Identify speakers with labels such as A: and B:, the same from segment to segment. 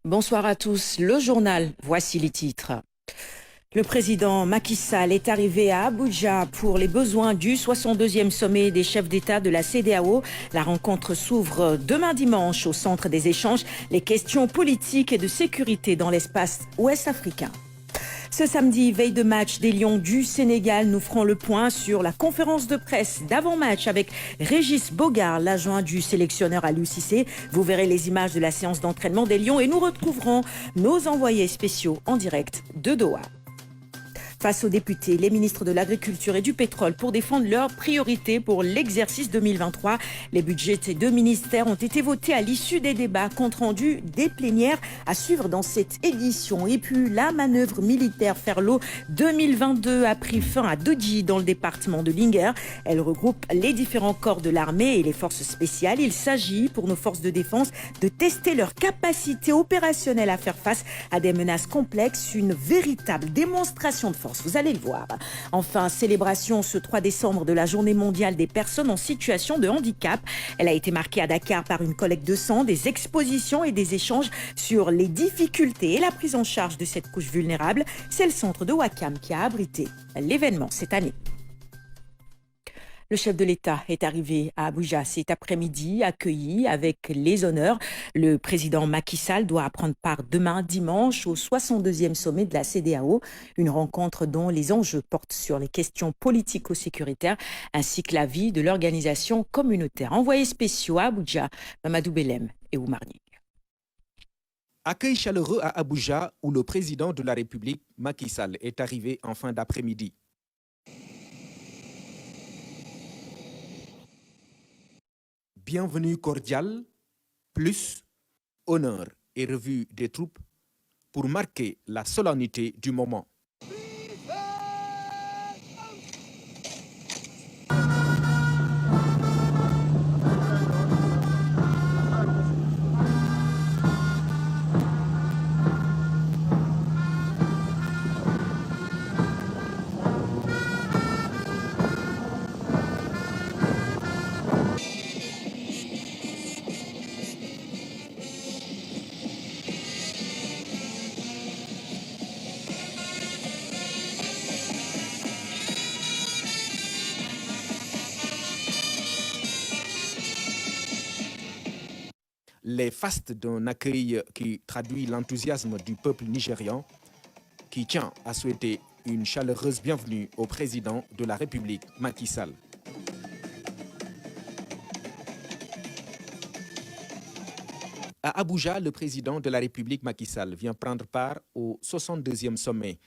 A: Bonsoir à tous. Le journal, voici les titres. Le président Macky Sall est arrivé à Abuja pour les besoins du 62e sommet des chefs d'État de la CEDEAO. La rencontre s'ouvre demain dimanche au centre des échanges, les questions politiques et de sécurité dans l'espace ouest africain. Ce samedi, veille de match des Lions du Sénégal, nous ferons le point sur la conférence de presse d'avant-match avec Régis Bogard, l'adjoint du sélectionneur Aliou Cissé. Vous verrez les images de la séance d'entraînement des Lions et nous retrouverons nos envoyés spéciaux en direct de Doha. Face aux députés, les ministres de l'Agriculture et du Pétrole pour défendre leurs priorités pour l'exercice 2023. Les budgets de ces deux ministères ont été votés à l'issue des débats, compte rendu des plénières à suivre dans cette édition. Et puis la manœuvre militaire Ferlo 2022 a pris fin à Dodji dans le département de Linguère. Elle regroupe les différents corps de l'armée et les forces spéciales. Il s'agit pour nos forces de défense de tester leur capacité opérationnelle à faire face à des menaces complexes, une véritable démonstration de force. Vous allez le voir. Enfin, célébration ce 3 décembre de la Journée mondiale des personnes en situation de handicap. Elle a été marquée à Dakar par une collecte de sang, des expositions et des échanges sur les difficultés et la prise en charge de cette couche vulnérable. C'est le centre de Wakam qui a abrité l'événement cette année. Le chef de l'État est arrivé à Abuja cet après-midi, accueilli avec les honneurs. Le président Macky Sall doit prendre part demain dimanche au 62e sommet de la CEDEAO, une rencontre dont les enjeux portent sur les questions politico-sécuritaires ainsi que la vie de l'organisation communautaire. Envoyés spéciaux à Abuja, Mamadou Belem et Oumar Ning.
B: Accueil chaleureux à Abuja où le président de la République, Macky Sall, est arrivé en fin d'après-midi. Bienvenue cordiale, plus honneur et revue des troupes pour marquer la solennité du moment. Les fastes d'un accueil qui traduit l'enthousiasme du peuple nigérian qui tient à souhaiter une chaleureuse bienvenue au président de la République, Macky Sall. À Abuja, le président de la République, Macky Sall, vient prendre part au 62e sommet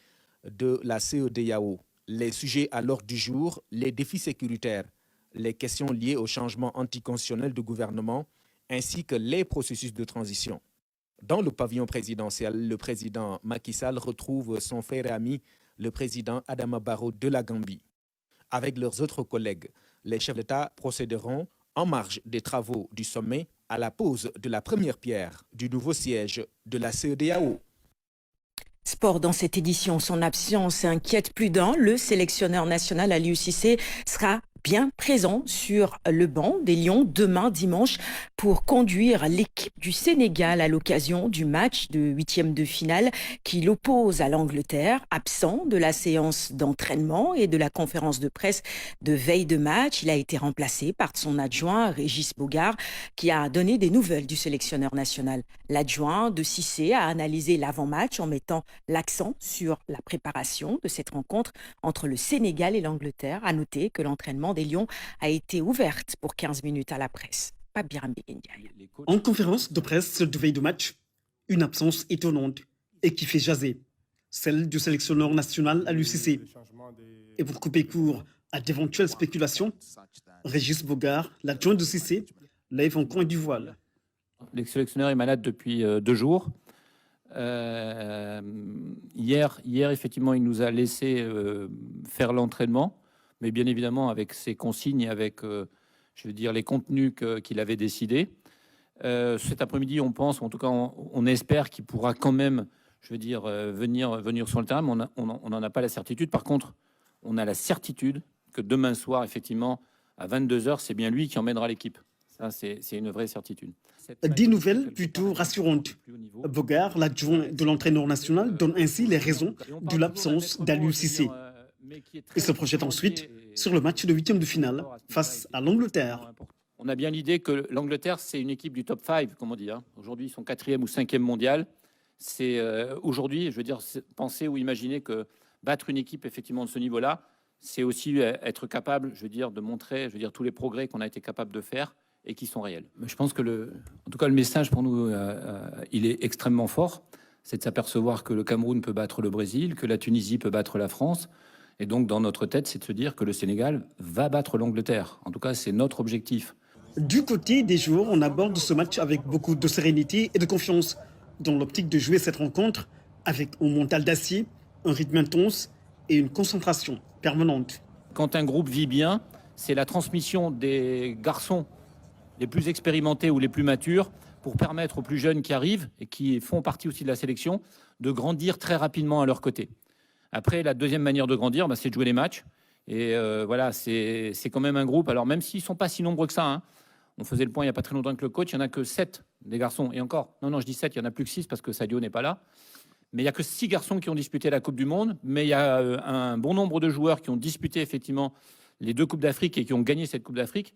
B: de la CEDEAO. Les sujets à l'ordre du jour, les défis sécuritaires, les questions liées au changement anticonstitutionnel du gouvernement, ainsi que les processus de transition. Dans le pavillon présidentiel, le président Macky Sall retrouve son frère et ami, le président Adama Barrow de la Gambie. Avec leurs autres collègues, les chefs d'État procéderont, en marge des travaux du sommet, à la pose de la première pierre du nouveau siège de la CEDEAO.
A: Sport dans cette édition, son absence inquiète plus d'un. Le sélectionneur national Aliou Cissé sera bien présent sur le banc des Lions demain dimanche pour conduire l'équipe du Sénégal à l'occasion du match de huitième de finale qui l'oppose à l'Angleterre. Absent de la séance d'entraînement et de la conférence de presse de veille de match, il a été remplacé par son adjoint Régis Bogard qui a donné des nouvelles du sélectionneur national. L'adjoint de Cissé a analysé l'avant-match en mettant l'accent sur la préparation de cette rencontre entre le Sénégal et l'Angleterre. À noter que l'entraînement des Lions a été ouverte pour 15 minutes à la presse.
C: En conférence de presse de veille de match, une absence étonnante et qui fait jaser, celle du sélectionneur national Aliou Cissé. Et pour couper court à d'éventuelles spéculations, Régis Bogard, l'adjoint de Cissé, lève un coin du voile.
D: Le sélectionneur est malade depuis 2 jours. Hier, effectivement, il nous a laissé faire l'entraînement, mais bien évidemment avec ses consignes, avec, je veux dire, les contenus qu'il avait décidés. Cet après-midi, on pense, en tout cas, on espère qu'il pourra quand même, je veux dire, venir sur le terrain, mais on n'en a pas la certitude. Par contre, on a la certitude que demain soir, effectivement, à 22h, c'est bien lui qui emmènera l'équipe. Ça, c'est une vraie certitude.
C: Des nouvelles plutôt rassurantes. Bogar, l'adjoint de l'entraîneur national, donne ainsi les raisons de l'absence d'Aliou Cissé. Il se projette ensuite sur le match de huitième de finale face à l'Angleterre.
D: On a bien l'idée que l'Angleterre, c'est une équipe du top 5, comme on dit. Aujourd'hui, ils sont 4e ou 5e mondial. C'est aujourd'hui, je veux dire, penser ou imaginer que battre une équipe effectivement de ce niveau-là, c'est aussi être capable, je veux dire, de montrer, je veux dire, tous les progrès qu'on a été capable de faire et qui sont réels. Je pense que en tout cas, le message pour nous, il est extrêmement fort. C'est de s'apercevoir que le Cameroun peut battre le Brésil, que la Tunisie peut battre la France. Et donc, dans notre tête, c'est de se dire que le Sénégal va battre l'Angleterre. En tout cas, c'est notre objectif.
C: Du côté des joueurs, on aborde ce match avec beaucoup de sérénité et de confiance, dans l'optique de jouer cette rencontre avec un mental d'acier, un rythme intense et une concentration permanente.
D: Quand un groupe vit bien, c'est la transmission des garçons les plus expérimentés ou les plus matures pour permettre aux plus jeunes qui arrivent et qui font partie aussi de la sélection de grandir très rapidement à leur côté. Après, la deuxième manière de grandir, c'est de jouer les matchs. Et voilà, c'est quand même un groupe. Alors même s'ils ne sont pas si nombreux que ça, on faisait le point il n'y a pas très longtemps avec le coach, il n'y en a que 7 des garçons. Et encore, non, je dis 7, il n'y en a plus que 6 parce que Sadio n'est pas là. Mais il n'y a que 6 garçons qui ont disputé la Coupe du Monde. Mais il y a un bon nombre de joueurs qui ont disputé effectivement les 2 Coupes d'Afrique et qui ont gagné cette Coupe d'Afrique.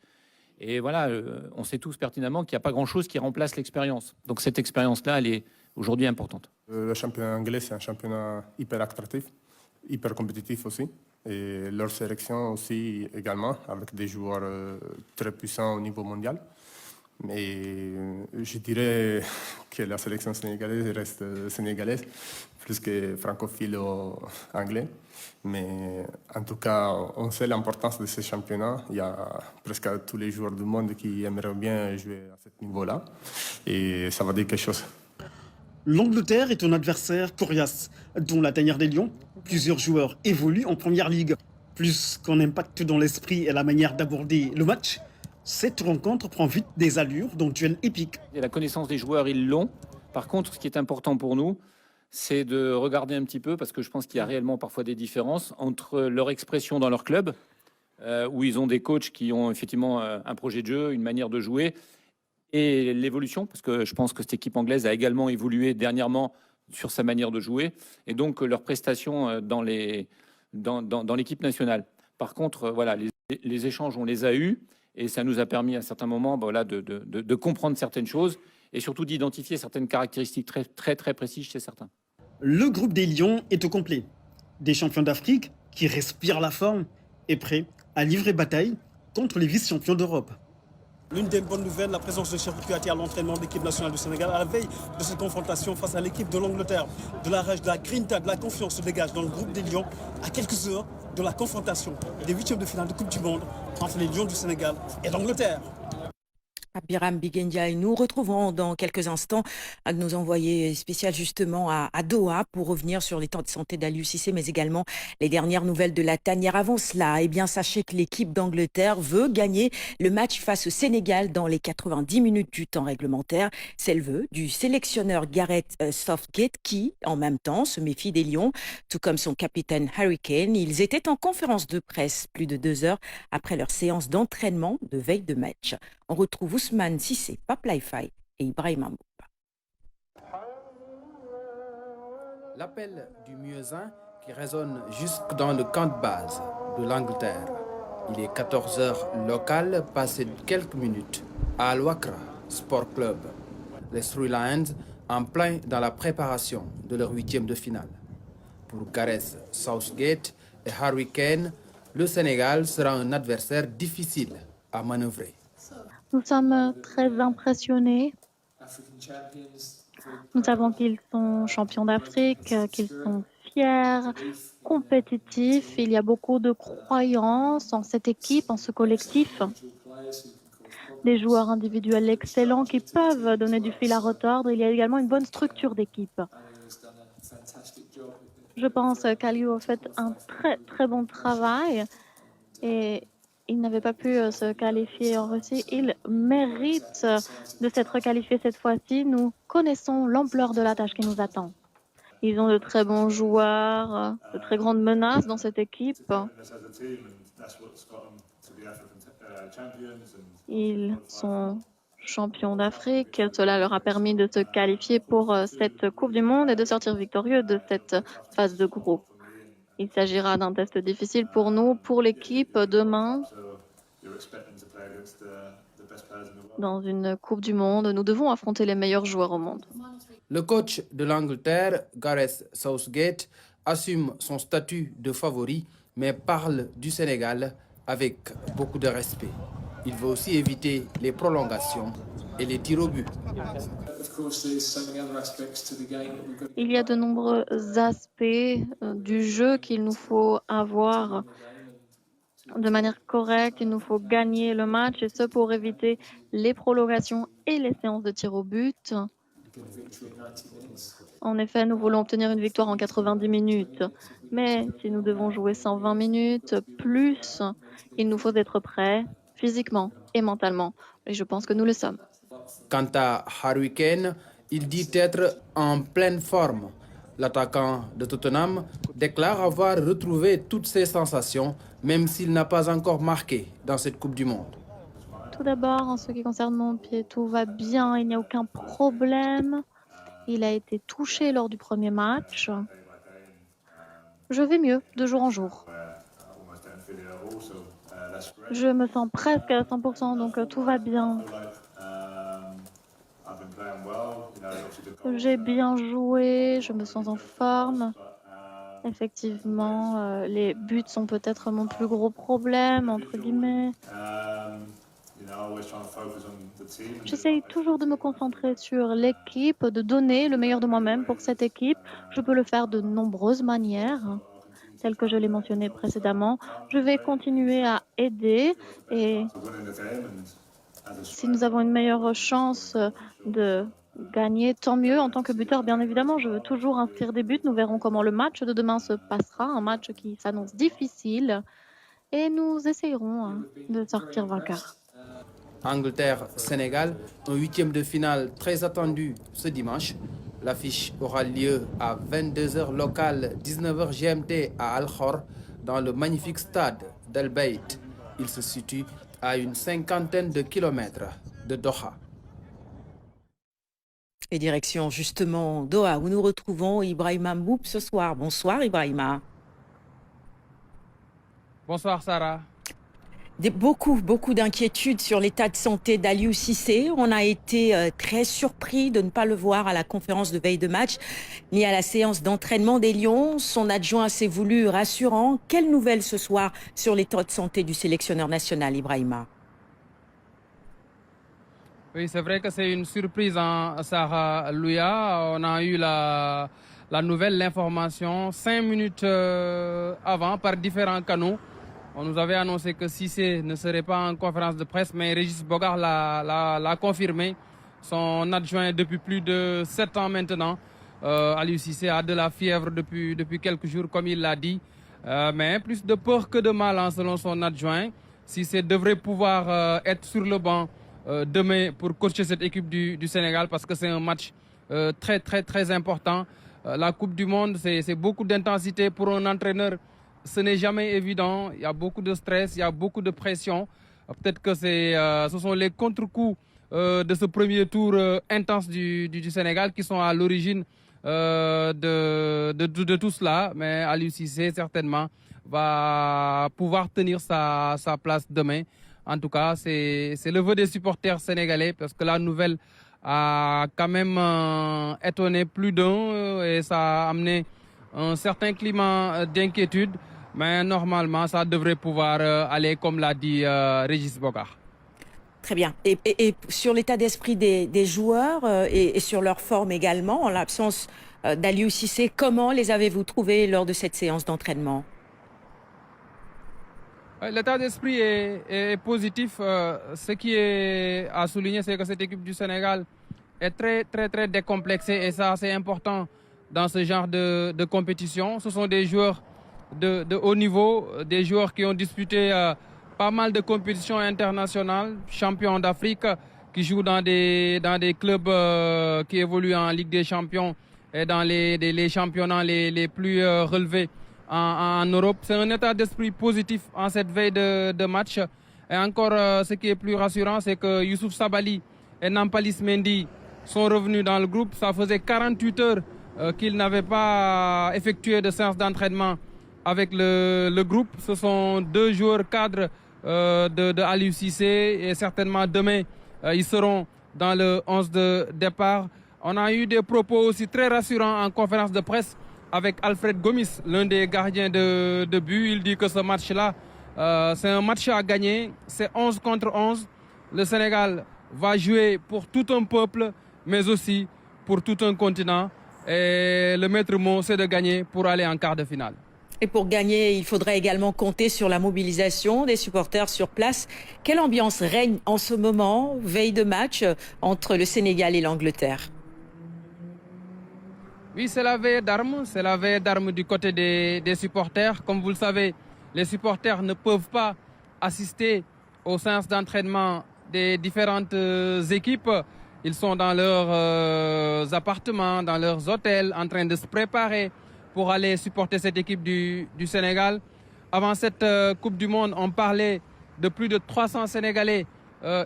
D: Et voilà, on sait tous pertinemment qu'il n'y a pas grand-chose qui remplace l'expérience. Donc cette expérience-là, elle est aujourd'hui importante.
E: Le championnat anglais, c'est un championnat hyper attractif, hyper compétitif aussi. Et leur sélection aussi également, avec des joueurs très puissants au niveau mondial. Mais je dirais que la sélection sénégalaise reste sénégalaise, plus que francophile ou anglais. Mais en tout cas, on sait l'importance de ce championnat. Il y a presque tous les joueurs du monde qui aimeraient bien jouer à ce niveau-là. Et ça va dire quelque chose.
C: L'Angleterre est un adversaire coriace, dont la tanière des Lions. Plusieurs joueurs évoluent en première ligue. Plus qu'un impact dans l'esprit et la manière d'aborder le match, cette rencontre prend vite des allures d'un duel épique.
D: Et la connaissance des joueurs, ils l'ont. Par contre, ce qui est important pour nous, c'est de regarder un petit peu, parce que je pense qu'il y a réellement parfois des différences entre leur expression dans leur club, où ils ont des coachs qui ont effectivement un projet de jeu, une manière de jouer, et l'évolution, parce que je pense que cette équipe anglaise a également évolué dernièrement sur sa manière de jouer, et donc leurs prestations dans l'équipe nationale. Par contre, voilà, les échanges, on les a eus, et ça nous a permis à certains moments de comprendre certaines choses, et surtout d'identifier certaines caractéristiques très précises chez certains.
C: Le groupe des Lions est au complet. Des champions d'Afrique qui respirent la forme et prêts à livrer bataille contre les vice-champions d'Europe. L'une des bonnes nouvelles, la présence de Cheikhou Kouyaté à l'entraînement de l'équipe nationale du Sénégal à la veille de cette confrontation face à l'équipe de l'Angleterre. De la rage, de la grinta, de la confiance se dégage dans le groupe des Lions à quelques heures de la confrontation des huitièmes de finale de Coupe du Monde entre les Lions du Sénégal et l'Angleterre.
A: Biram Bigendia, et nous retrouverons dans quelques instants un de nos envoyés spéciaux justement à Doha pour revenir sur l'état de santé d'Aliou Cissé, mais également les dernières nouvelles de la tanière. Avant cela, sachez que l'équipe d'Angleterre veut gagner le match face au Sénégal dans les 90 minutes du temps réglementaire. C'est le vœu du sélectionneur Gareth Southgate qui, en même temps, se méfie des Lions, tout comme son capitaine Harry Kane. Ils étaient en conférence de presse plus de 2 heures après leur séance d'entraînement de veille de match. On retrouve Ousmane Cissé, Pape Laïfaï et Ibrahima Mboupa.
F: L'appel du muezzin qui résonne jusque dans le camp de base de l'Angleterre. Il est 14h local, passé quelques minutes, à Al-Wakra Sport Club. Les Three Lions en plein dans la préparation de leur 8e de finale. Pour Gareth Southgate et Harry Kane, le Sénégal sera un adversaire difficile à manœuvrer.
G: Nous sommes très impressionnés. Nous savons qu'ils sont champions d'Afrique, qu'ils sont fiers, compétitifs. Il y a beaucoup de croyances en cette équipe, en ce collectif. Des joueurs individuels excellents qui peuvent donner du fil à retordre. Il y a également une bonne structure d'équipe. Je pense qu'Aliou a fait un très bon travail et il n'avait pas pu se qualifier en Russie. Il mérite de s'être qualifié cette fois-ci. Nous connaissons l'ampleur de la tâche qui nous attend. Ils ont de très bons joueurs, de très grandes menaces dans cette équipe. Ils sont champions d'Afrique. Cela leur a permis de se qualifier pour cette Coupe du Monde et de sortir victorieux de cette phase de groupe. Il s'agira d'un test difficile pour nous, pour l'équipe demain. Dans une Coupe du Monde, nous devons affronter les meilleurs joueurs au monde.
F: Le coach de l'Angleterre, Gareth Southgate, assume son statut de favori, mais parle du Sénégal avec beaucoup de respect. Il veut aussi éviter les prolongations et les tirs au but.
G: Il y a de nombreux aspects du jeu qu'il nous faut avoir de manière correcte. Il nous faut gagner le match, et ce pour éviter les prolongations et les séances de tir au but. En effet, nous voulons obtenir une victoire en 90 minutes. Mais si nous devons jouer 120 minutes plus, il nous faut être prêts physiquement et mentalement. Et je pense que nous le sommes.
F: Quant à Harry Kane, il dit être en pleine forme. L'attaquant de Tottenham déclare avoir retrouvé toutes ses sensations, même s'il n'a pas encore marqué dans cette Coupe du Monde.
G: Tout d'abord, en ce qui concerne mon pied, tout va bien, il n'y a aucun problème. Il a été touché lors du premier match. Je vais mieux de jour en jour. Je me sens presque à 100%, donc tout va bien. J'ai bien joué, je me sens en forme. Effectivement, les buts sont peut-être mon plus gros problème, entre guillemets. J'essaye toujours de me concentrer sur l'équipe, de donner le meilleur de moi-même pour cette équipe. Je peux le faire de nombreuses manières, telles que je l'ai mentionné précédemment. Je vais continuer à aider, et si nous avons une meilleure chance de gagner, tant mieux. En tant que buteur, bien évidemment, je veux toujours inscrire des buts. Nous verrons comment le match de demain se passera, un match qui s'annonce difficile, et nous essayerons de sortir vainqueurs.
F: Angleterre-Sénégal, un huitième de finale très attendu ce dimanche. L'affiche aura lieu à 22h locale, 19h GMT à Al Khor, dans le magnifique stade d'Al Bayt. Il se situe à une 50aine de kilomètres de Doha.
A: Et direction justement Doha, où nous retrouvons Ibrahima Mboup ce soir. Bonsoir Ibrahima.
H: Bonsoir Sarah.
A: Beaucoup d'inquiétudes sur l'état de santé d'Aliou Cissé. On a été très surpris de ne pas le voir à la conférence de veille de match, ni à la séance d'entraînement des Lions. Son adjoint s'est voulu rassurant. Quelle nouvelle ce soir sur l'état de santé du sélectionneur national, Ibrahima?
H: Oui, c'est vrai que c'est une surprise, Sarah Louia. On a eu la nouvelle, l'information 5 minutes avant par différents canaux. On nous avait annoncé que Cissé ne serait pas en conférence de presse, mais Régis Bogart l'a confirmé. Son adjoint depuis plus de 7 ans maintenant. Aliou Cissé a de la fièvre depuis quelques jours, comme il l'a dit. Mais plus de peur que de mal, selon son adjoint. Cissé devrait pouvoir être sur le banc demain pour coacher cette équipe du Sénégal, parce que c'est un match très important. La Coupe du Monde, c'est beaucoup d'intensité pour un entraîneur. Ce n'est jamais évident, il y a beaucoup de stress, il y a beaucoup de pression. Peut-être que ce sont les contre-coups de ce premier tour intense du Sénégal qui sont à l'origine de tout cela. Mais Aliou Cissé, certainement, va pouvoir tenir sa place demain. En tout cas, c'est le vœu des supporters sénégalais, parce que la nouvelle a quand même étonné plus d'un et ça a amené un certain climat d'inquiétude. Mais normalement, ça devrait pouvoir aller, comme l'a dit Régis Bogart.
A: Très bien. Et sur l'état d'esprit des joueurs et sur leur forme également, en l'absence d'Aliou Cissé, comment les avez-vous trouvés lors de cette séance d'entraînement?
H: L'état d'esprit est positif. Ce qui est à souligner, c'est que cette équipe du Sénégal est très décomplexée, et ça, c'est important dans ce genre de compétition. Ce sont des joueurs de haut niveau, des joueurs qui ont disputé pas mal de compétitions internationales, champions d'Afrique, qui jouent dans des clubs qui évoluent en Ligue des Champions et dans les championnats les plus relevés en Europe. C'est un état d'esprit positif en cette veille de match. Et encore, ce qui est plus rassurant, c'est que Youssouf Sabali et Nampalis Mendy sont revenus dans le groupe. Ça faisait 48 heures qu'ils n'avaient pas effectué de séance d'entraînement avec le groupe. Ce sont 2 joueurs cadres de Aliou Cissé et certainement demain, ils seront dans le 11 de départ. On a eu des propos aussi très rassurants en conférence de presse avec Alfred Gomis, l'un des gardiens de but. Il dit que ce match-là, c'est un match à gagner. C'est 11 contre 11. Le Sénégal va jouer pour tout un peuple, mais aussi pour tout un continent. Et le maître mot, c'est de gagner pour aller en quart de finale.
A: Et pour gagner, il faudrait également compter sur la mobilisation des supporters sur place. Quelle ambiance règne en ce moment, veille de match, entre le Sénégal et l'Angleterre?
H: Oui, c'est la veille d'armes. C'est la veille d'armes du côté des supporters. Comme vous le savez, les supporters ne peuvent pas assister aux séances d'entraînement des différentes équipes. Ils sont dans leurs appartements, dans leurs hôtels, en train de se préparer pour aller supporter cette équipe du Sénégal. Avant cette Coupe du Monde, on parlait de plus de 300 Sénégalais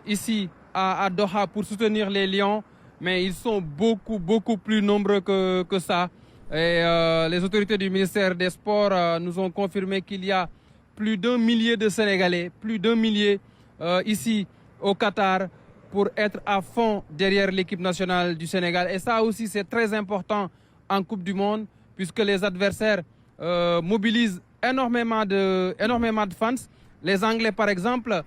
H: ici à Doha pour soutenir les Lions. Mais ils sont beaucoup plus nombreux que ça. Et les autorités du ministère des Sports nous ont confirmé qu'il y a plus d'1 millier de Sénégalais, plus d'1 millier ici au Qatar pour être à fond derrière l'équipe nationale du Sénégal. Et ça aussi, c'est très important en Coupe du Monde, puisque les adversaires mobilisent énormément de fans. Les Anglais, par exemple,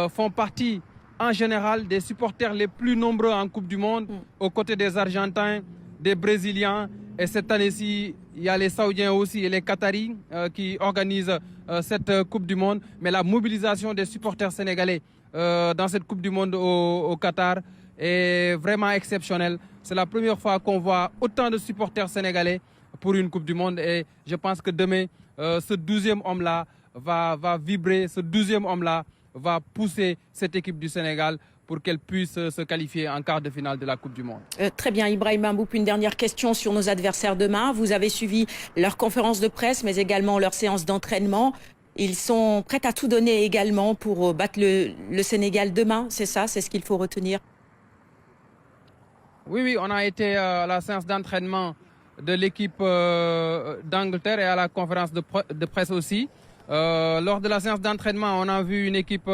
H: font partie en général des supporters les plus nombreux en Coupe du Monde, aux côtés des Argentins, des Brésiliens. Et cette année-ci, il y a les Saoudiens aussi et les Qataris qui organisent cette Coupe du Monde. Mais la mobilisation des supporters sénégalais dans cette Coupe du Monde au Qatar est vraiment exceptionnelle. C'est la première fois qu'on voit autant de supporters sénégalais pour une Coupe du Monde. Et je pense que demain, ce 12e homme-là va vibrer, ce 12e homme-là va pousser cette équipe du Sénégal pour qu'elle puisse se qualifier en quart de finale de la Coupe du Monde.
A: Très bien, Ibrahima Mboup, une dernière question sur nos adversaires demain. Vous avez suivi leur conférence de presse, mais également leur séance d'entraînement. Ils sont prêts à tout donner également pour battre le Sénégal demain, c'est ça? C'est ce qu'il faut retenir?
H: Oui, on a été à la séance d'entraînement de l'équipe d'Angleterre et à la conférence de presse aussi. Lors de la séance d'entraînement, on a vu une équipe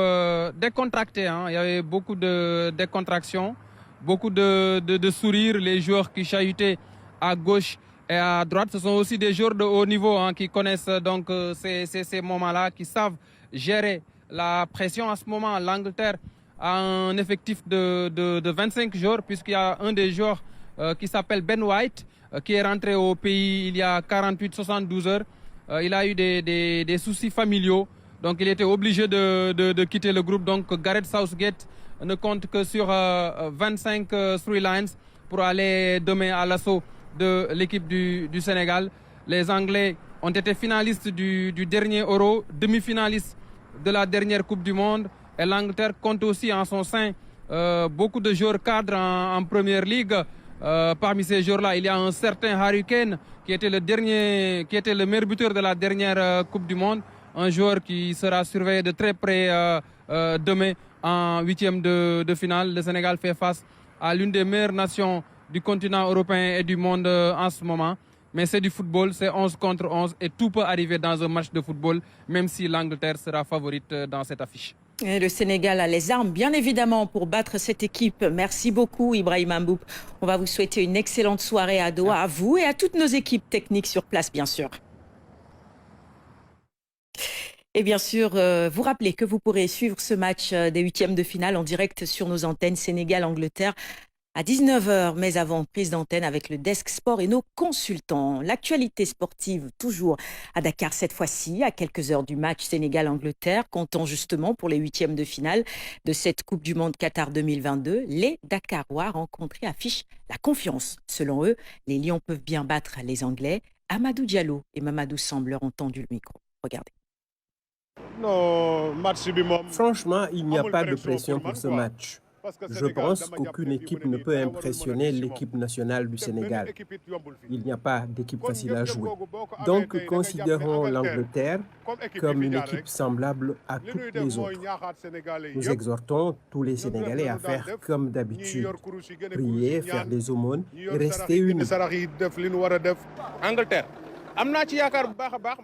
H: décontractée. Il y avait beaucoup de décontraction, beaucoup de sourires, les joueurs qui chahutaient à gauche et à droite. Ce sont aussi des joueurs de haut niveau qui connaissent donc ces moments-là, qui savent gérer la pression. En ce moment, l'Angleterre a un effectif de 25 joueurs, puisqu'il y a un des joueurs qui s'appelle Ben White, qui est rentré au pays il y a 48-72 heures. Il a eu des soucis familiaux, donc il était obligé de quitter le groupe. Donc Gareth Southgate ne compte que sur 25 storylines pour aller demain à l'assaut de l'équipe du Sénégal. Les Anglais ont été finalistes du dernier Euro, demi-finalistes de la dernière Coupe du Monde. Et l'Angleterre compte aussi en son sein beaucoup de joueurs cadres en Première Ligue. Parmi ces joueurs-là, il y a un certain Harry Kane qui était le meilleur buteur de la dernière Coupe du Monde. Un joueur qui sera surveillé de très près demain en 8e de finale. Le Sénégal fait face à l'une des meilleures nations du continent européen et du monde en ce moment. Mais c'est du football, c'est 11 contre 11 et tout peut arriver dans un match de football, même si l'Angleterre sera favorite dans cette affiche.
A: Et le Sénégal a les armes, bien évidemment, pour battre cette équipe. Merci beaucoup, Ibrahima Mboup. On va vous souhaiter une excellente soirée à Doha, à vous et à toutes nos équipes techniques sur place, bien sûr. Et bien sûr, vous rappelez que vous pourrez suivre ce match des 8e de finale en direct sur nos antennes Sénégal-Angleterre à 19h, mais avant, prise d'antenne avec le Desk Sport et nos consultants. L'actualité sportive, toujours à Dakar cette fois-ci, à quelques heures du match Sénégal-Angleterre, comptant justement pour les 8e de finale de cette Coupe du Monde Qatar 2022. Les Dakarois rencontrés affichent la confiance. Selon eux, les Lions peuvent bien battre les Anglais. Amadou Diallo et Mamadou Samb leur ont tendu le micro. Regardez.
I: Franchement, il n'y a pas de pression pour ce match. Je pense qu'aucune équipe ne peut impressionner l'équipe nationale du Sénégal. Il n'y a pas d'équipe facile à jouer. Donc, considérons l'Angleterre comme une équipe semblable à toutes les autres. Nous exhortons tous les Sénégalais à faire comme d'habitude, prier, faire des aumônes et rester unis.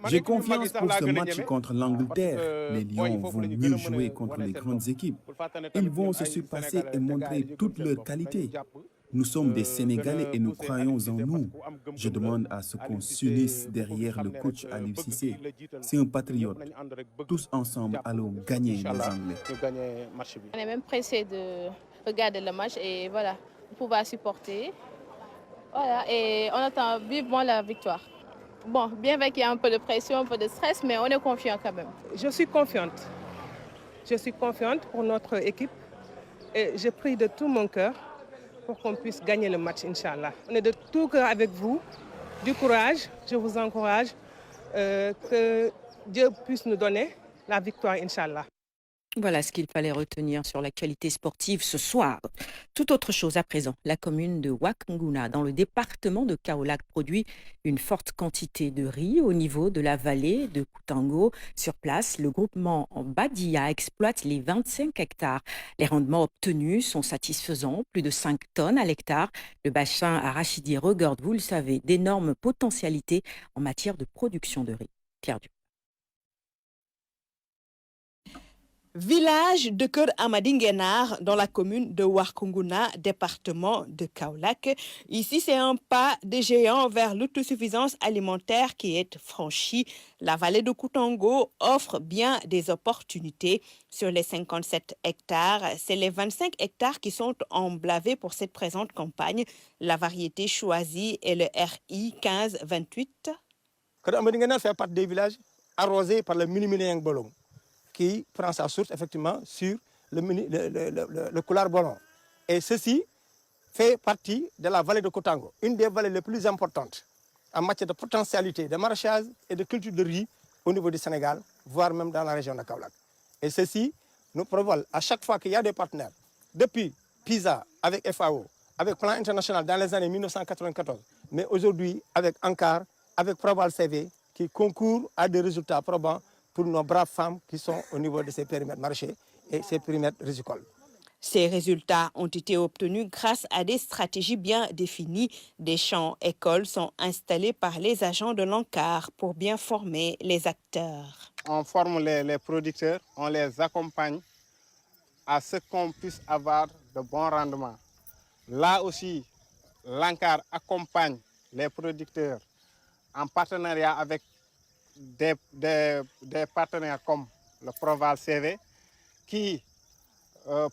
J: J'ai confiance pour ce match contre l'Angleterre. Les Lions vont mieux jouer contre les grandes équipes. Ils vont se surpasser et montrer toute leur qualité. Nous sommes des Sénégalais et nous croyons en nous. Je demande à ce qu'on s'unisse derrière le coach Aliou Cissé. C'est un patriote. Tous ensemble, allons gagner les Anglais.
K: On est même pressé de regarder le match et voilà, pouvoir supporter. Voilà, et on attend vivement la victoire. Bon, bien vrai qu'il y a un peu de pression, un peu de stress, mais on est confiant quand même.
L: Je suis confiante. Je suis confiante pour notre équipe et je prie de tout mon cœur pour qu'on puisse gagner le match, Inch'Allah. On est de tout cœur avec vous, du courage, je vous encourage, que Dieu puisse nous donner la victoire, Inch'Allah.
A: Voilà ce qu'il fallait retenir sur l'actualité sportive ce soir. Tout autre chose à présent, la commune de Wakunguna, dans le département de Kaolack, produit une forte quantité de riz au niveau de la vallée de Koutango. Sur place, le groupement Badia exploite les 25 hectares. Les rendements obtenus sont satisfaisants, plus de 5 tonnes à l'hectare. Le bassin arachidier regorge, vous le savez, d'énormes potentialités en matière de production de riz. Pierre Dieu.
M: Village de Keur Amadinguenar dans la commune de Wakunguna, département de Kaolack. Ici, c'est un pas de géant vers l'autosuffisance alimentaire qui est franchi. La vallée de Koutango offre bien des opportunités. Sur les 57 hectares, c'est les 25 hectares qui sont emblavés pour cette présente campagne. La variété choisie est le RI 1528.
N: Keur Amadinguenar fait partie des villages arrosés par le Mini-Yang Bolong, qui prend sa source effectivement sur le couloir Bolon. Et ceci fait partie de la vallée de Koutango, une des vallées les plus importantes en matière de potentialité de maraîchage et de culture de riz au niveau du Sénégal, voire même dans la région de Kaolack. Et ceci nous provole à chaque fois qu'il y a des partenaires, depuis PISA, avec FAO, avec Plan International dans les années 1994, mais aujourd'hui avec ANCAR, avec Proval CV, qui concourent à des résultats probants pour nos braves femmes qui sont au niveau de ces périmètres maraîchers et ces périmètres rizicoles.
M: Ces résultats ont été obtenus grâce à des stratégies bien définies. Des champs-écoles sont installés par les agents de l'ANCAR pour bien former les acteurs.
O: On forme les producteurs, on les accompagne à ce qu'on puisse avoir de bons rendements. Là aussi, l'ANCAR accompagne les producteurs en partenariat avec des partenaires comme le Proval CV qui,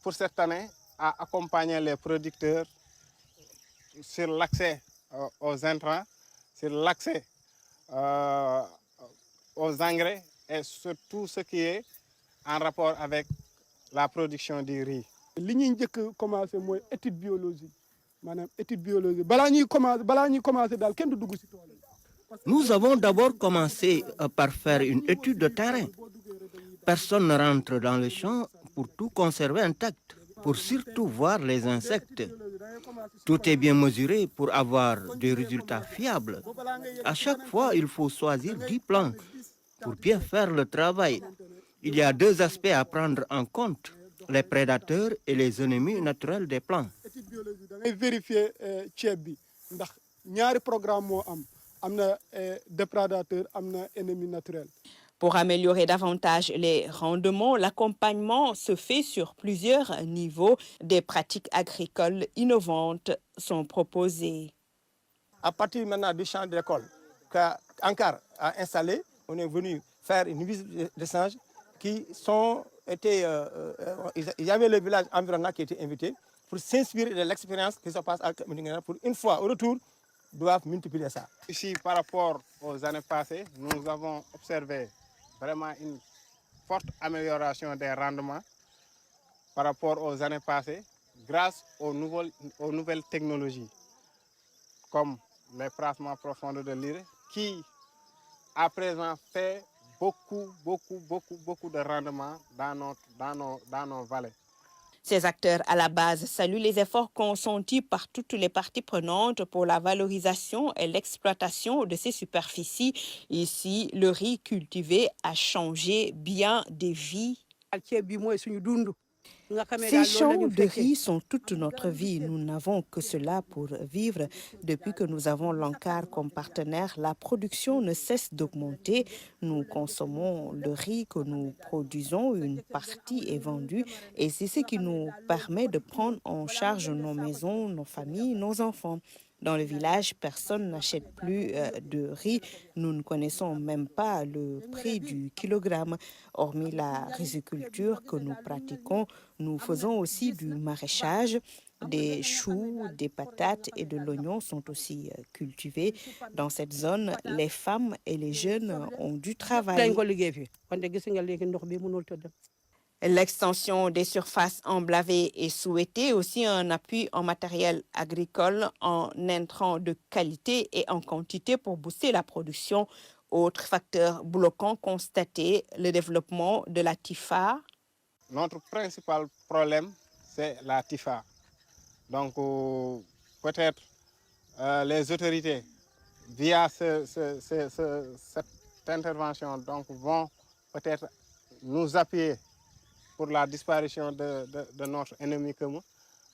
O: pour cette année, a accompagné les producteurs sur l'accès aux intrants, sur l'accès aux engrais et sur tout ce qui est en rapport avec la production du riz.
P: Li ñuy njëkk commencé mooy étude biologique maanaam étude biologique balaa ñuy commencé daal kenn du dugg ci tool.
Q: Nous avons d'abord commencé par faire une étude de terrain. Personne ne rentre dans le champ pour tout conserver intact, pour surtout voir les insectes. Tout est bien mesuré pour avoir des résultats fiables. À chaque fois, il faut choisir 10 plants pour bien faire le travail. Il y a 2 aspects à prendre en compte, les prédateurs et les ennemis naturels des plants.
P: Vérifier ceeb bi ndax ñaari programme moo am.
M: Pour améliorer davantage les rendements, l'accompagnement se fait sur plusieurs niveaux. Des pratiques agricoles innovantes sont proposées.
N: À partir maintenant du champ d'école qu'ANCAR a installé, on est venu faire une visite d'échange qui il y avait le village environnant qui était invité pour s'inspirer de l'expérience qui se passe à Kaolack pour une fois au retour doivent multiplier ça.
O: Ici, par rapport aux années passées, nous avons observé vraiment une forte amélioration des rendements par rapport aux années passées grâce aux nouvelles technologies comme les brassements profonds de l'irrigation qui à présent fait beaucoup de rendement dans nos vallées.
M: Ces acteurs à la base saluent les efforts consentis par toutes les parties prenantes pour la valorisation et l'exploitation de ces superficies. Ici, le riz cultivé a changé bien des vies. Ces champs de riz sont toute notre vie. Nous n'avons que cela pour vivre. Depuis que nous avons l'Ankar comme partenaire, la production ne cesse d'augmenter. Nous consommons le riz que nous produisons, une partie est vendue et c'est ce qui nous permet de prendre en charge nos maisons, nos familles, nos enfants. Dans le village, personne n'achète plus de riz. Nous ne connaissons même pas le prix du kilogramme. Hormis la riziculture que nous pratiquons, nous faisons aussi du maraîchage. Des choux, des patates et de l'oignon sont aussi cultivés. Dans cette zone, les femmes et les jeunes ont du travail. L'extension des surfaces emblavées est souhaitée, aussi un appui en matériel agricole, en intrants de qualité et en quantité pour booster la production. Autre facteur bloquant constaté, le développement de la TIFA.
O: Notre principal problème, c'est la TIFA. Donc peut-être les autorités, via cette intervention, donc, vont peut-être nous appuyer pour la disparition de notre ennemi commun,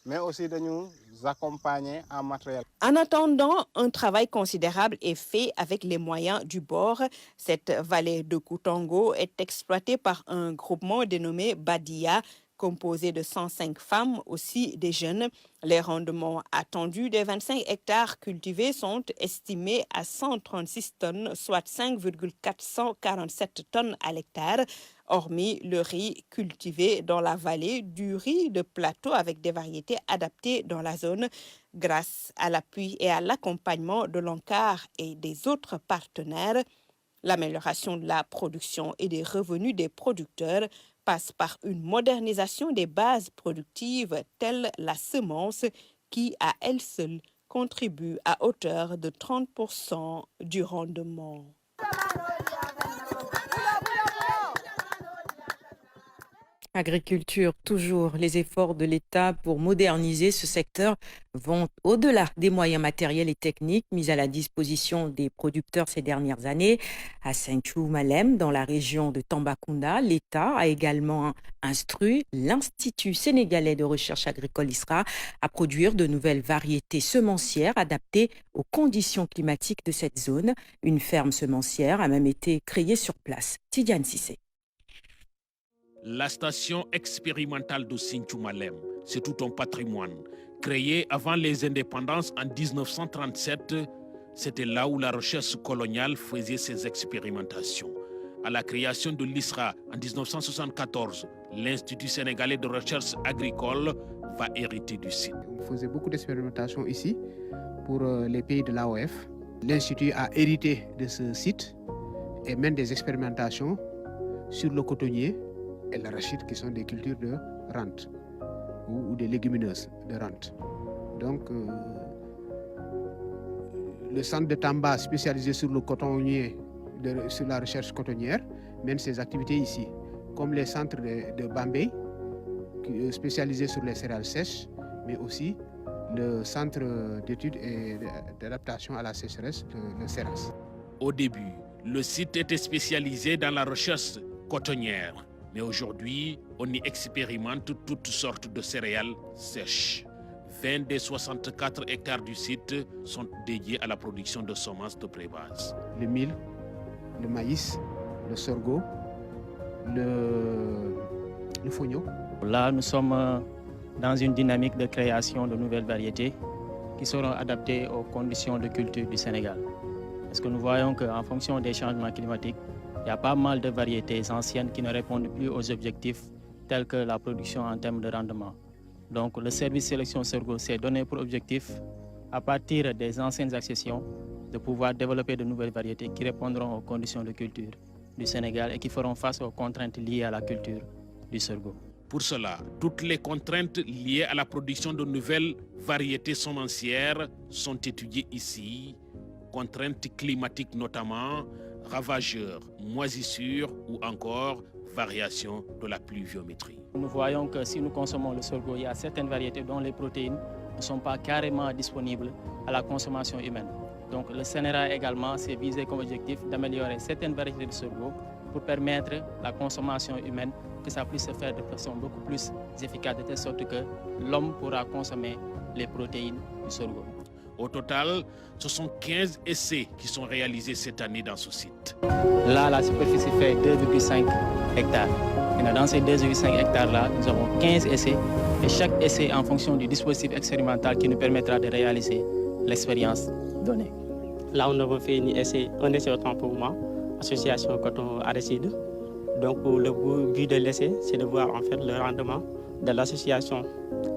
O: mais aussi de nous accompagner en matériel.
M: En attendant, un travail considérable est fait avec les moyens du bord. Cette vallée de Koutongo est exploitée par un groupement dénommé Badia, composé de 105 femmes, aussi des jeunes. Les rendements attendus des 25 hectares cultivés sont estimés à 136 tonnes, soit 5,447 tonnes à l'hectare. Hormis le riz cultivé dans la vallée, du riz de plateau avec des variétés adaptées dans la zone. Grâce à l'appui et à l'accompagnement de l'Ankar et des autres partenaires, l'amélioration de la production et des revenus des producteurs passe par une modernisation des bases productives telles la semence qui, à elle seule, contribue à hauteur de 30% du rendement.
A: Agriculture, toujours, les efforts de l'État pour moderniser ce secteur vont au-delà des moyens matériels et techniques mis à la disposition des producteurs ces dernières années. À Sinthiou-Malem, dans la région de Tambacounda, l'État a également instruit l'Institut sénégalais de recherche agricole ISRA à produire de nouvelles variétés semencières adaptées aux conditions climatiques de cette zone. Une ferme semencière a même été créée sur place. Tidiane Sissé.
R: La station expérimentale de Sinthiou-Malem, c'est tout un patrimoine. Créé avant les indépendances en 1937, c'était là où la recherche coloniale faisait ses expérimentations. À la création de l'ISRA en 1974, l'Institut sénégalais de recherche agricole va hériter du site.
S: On faisait beaucoup d'expérimentations ici pour les pays de l'AOF. L'Institut a hérité de ce site et mène des expérimentations sur le cotonnier et l'arachide, qui sont des cultures de rente ou des légumineuses de rente. Donc, le centre de Tamba, spécialisé sur le cotonnier, sur la recherche cotonnière, mène ses activités ici, comme les centres de Bambey, spécialisés sur les céréales sèches, mais aussi le centre d'études et d'adaptation à la sécheresse, le CERAS.
R: Au début, le site était spécialisé dans la recherche cotonnière. Mais aujourd'hui, on y expérimente toutes sortes de céréales sèches. 20 des 64 hectares du site sont dédiés à la production de semences de pré-base.
S: Le mil, le maïs, le sorgho, le fonio.
T: Là, nous sommes dans une dynamique de création de nouvelles variétés qui seront adaptées aux conditions de culture du Sénégal. Parce que nous voyons qu'en fonction des changements climatiques, il y a pas mal de variétés anciennes qui ne répondent plus aux objectifs tels que la production en termes de rendement. Donc le service sélection sorgho s'est donné pour objectif, à partir des anciennes accessions, de pouvoir développer de nouvelles variétés qui répondront aux conditions de culture du Sénégal et qui feront face aux contraintes liées à la culture du sorgho.
R: Pour cela, toutes les contraintes liées à la production de nouvelles variétés semencières sont étudiées ici, contraintes climatiques notamment, ravageurs, moisissures ou encore variation de la pluviométrie.
T: Nous voyons que si nous consommons le sorgho, il y a certaines variétés dont les protéines ne sont pas carrément disponibles à la consommation humaine. Donc le CNRA également s'est visé comme objectif d'améliorer certaines variétés de sorgho pour permettre la consommation humaine, que ça puisse se faire de façon beaucoup plus efficace, de telle sorte que l'homme pourra consommer les protéines du sorgho.
R: Au total, ce sont 15 essais qui sont réalisés cette année dans ce site.
T: Là, la superficie fait 2,5 hectares. Et dans ces 2,5 hectares-là, nous avons 15 essais. Et chaque essai en fonction du dispositif expérimental qui nous permettra de réaliser l'expérience donnée.
U: Là, on avait fait un essai autant pour moi, association coton arachide. Donc, le but de l'essai, c'est de voir en fait le rendement de l'association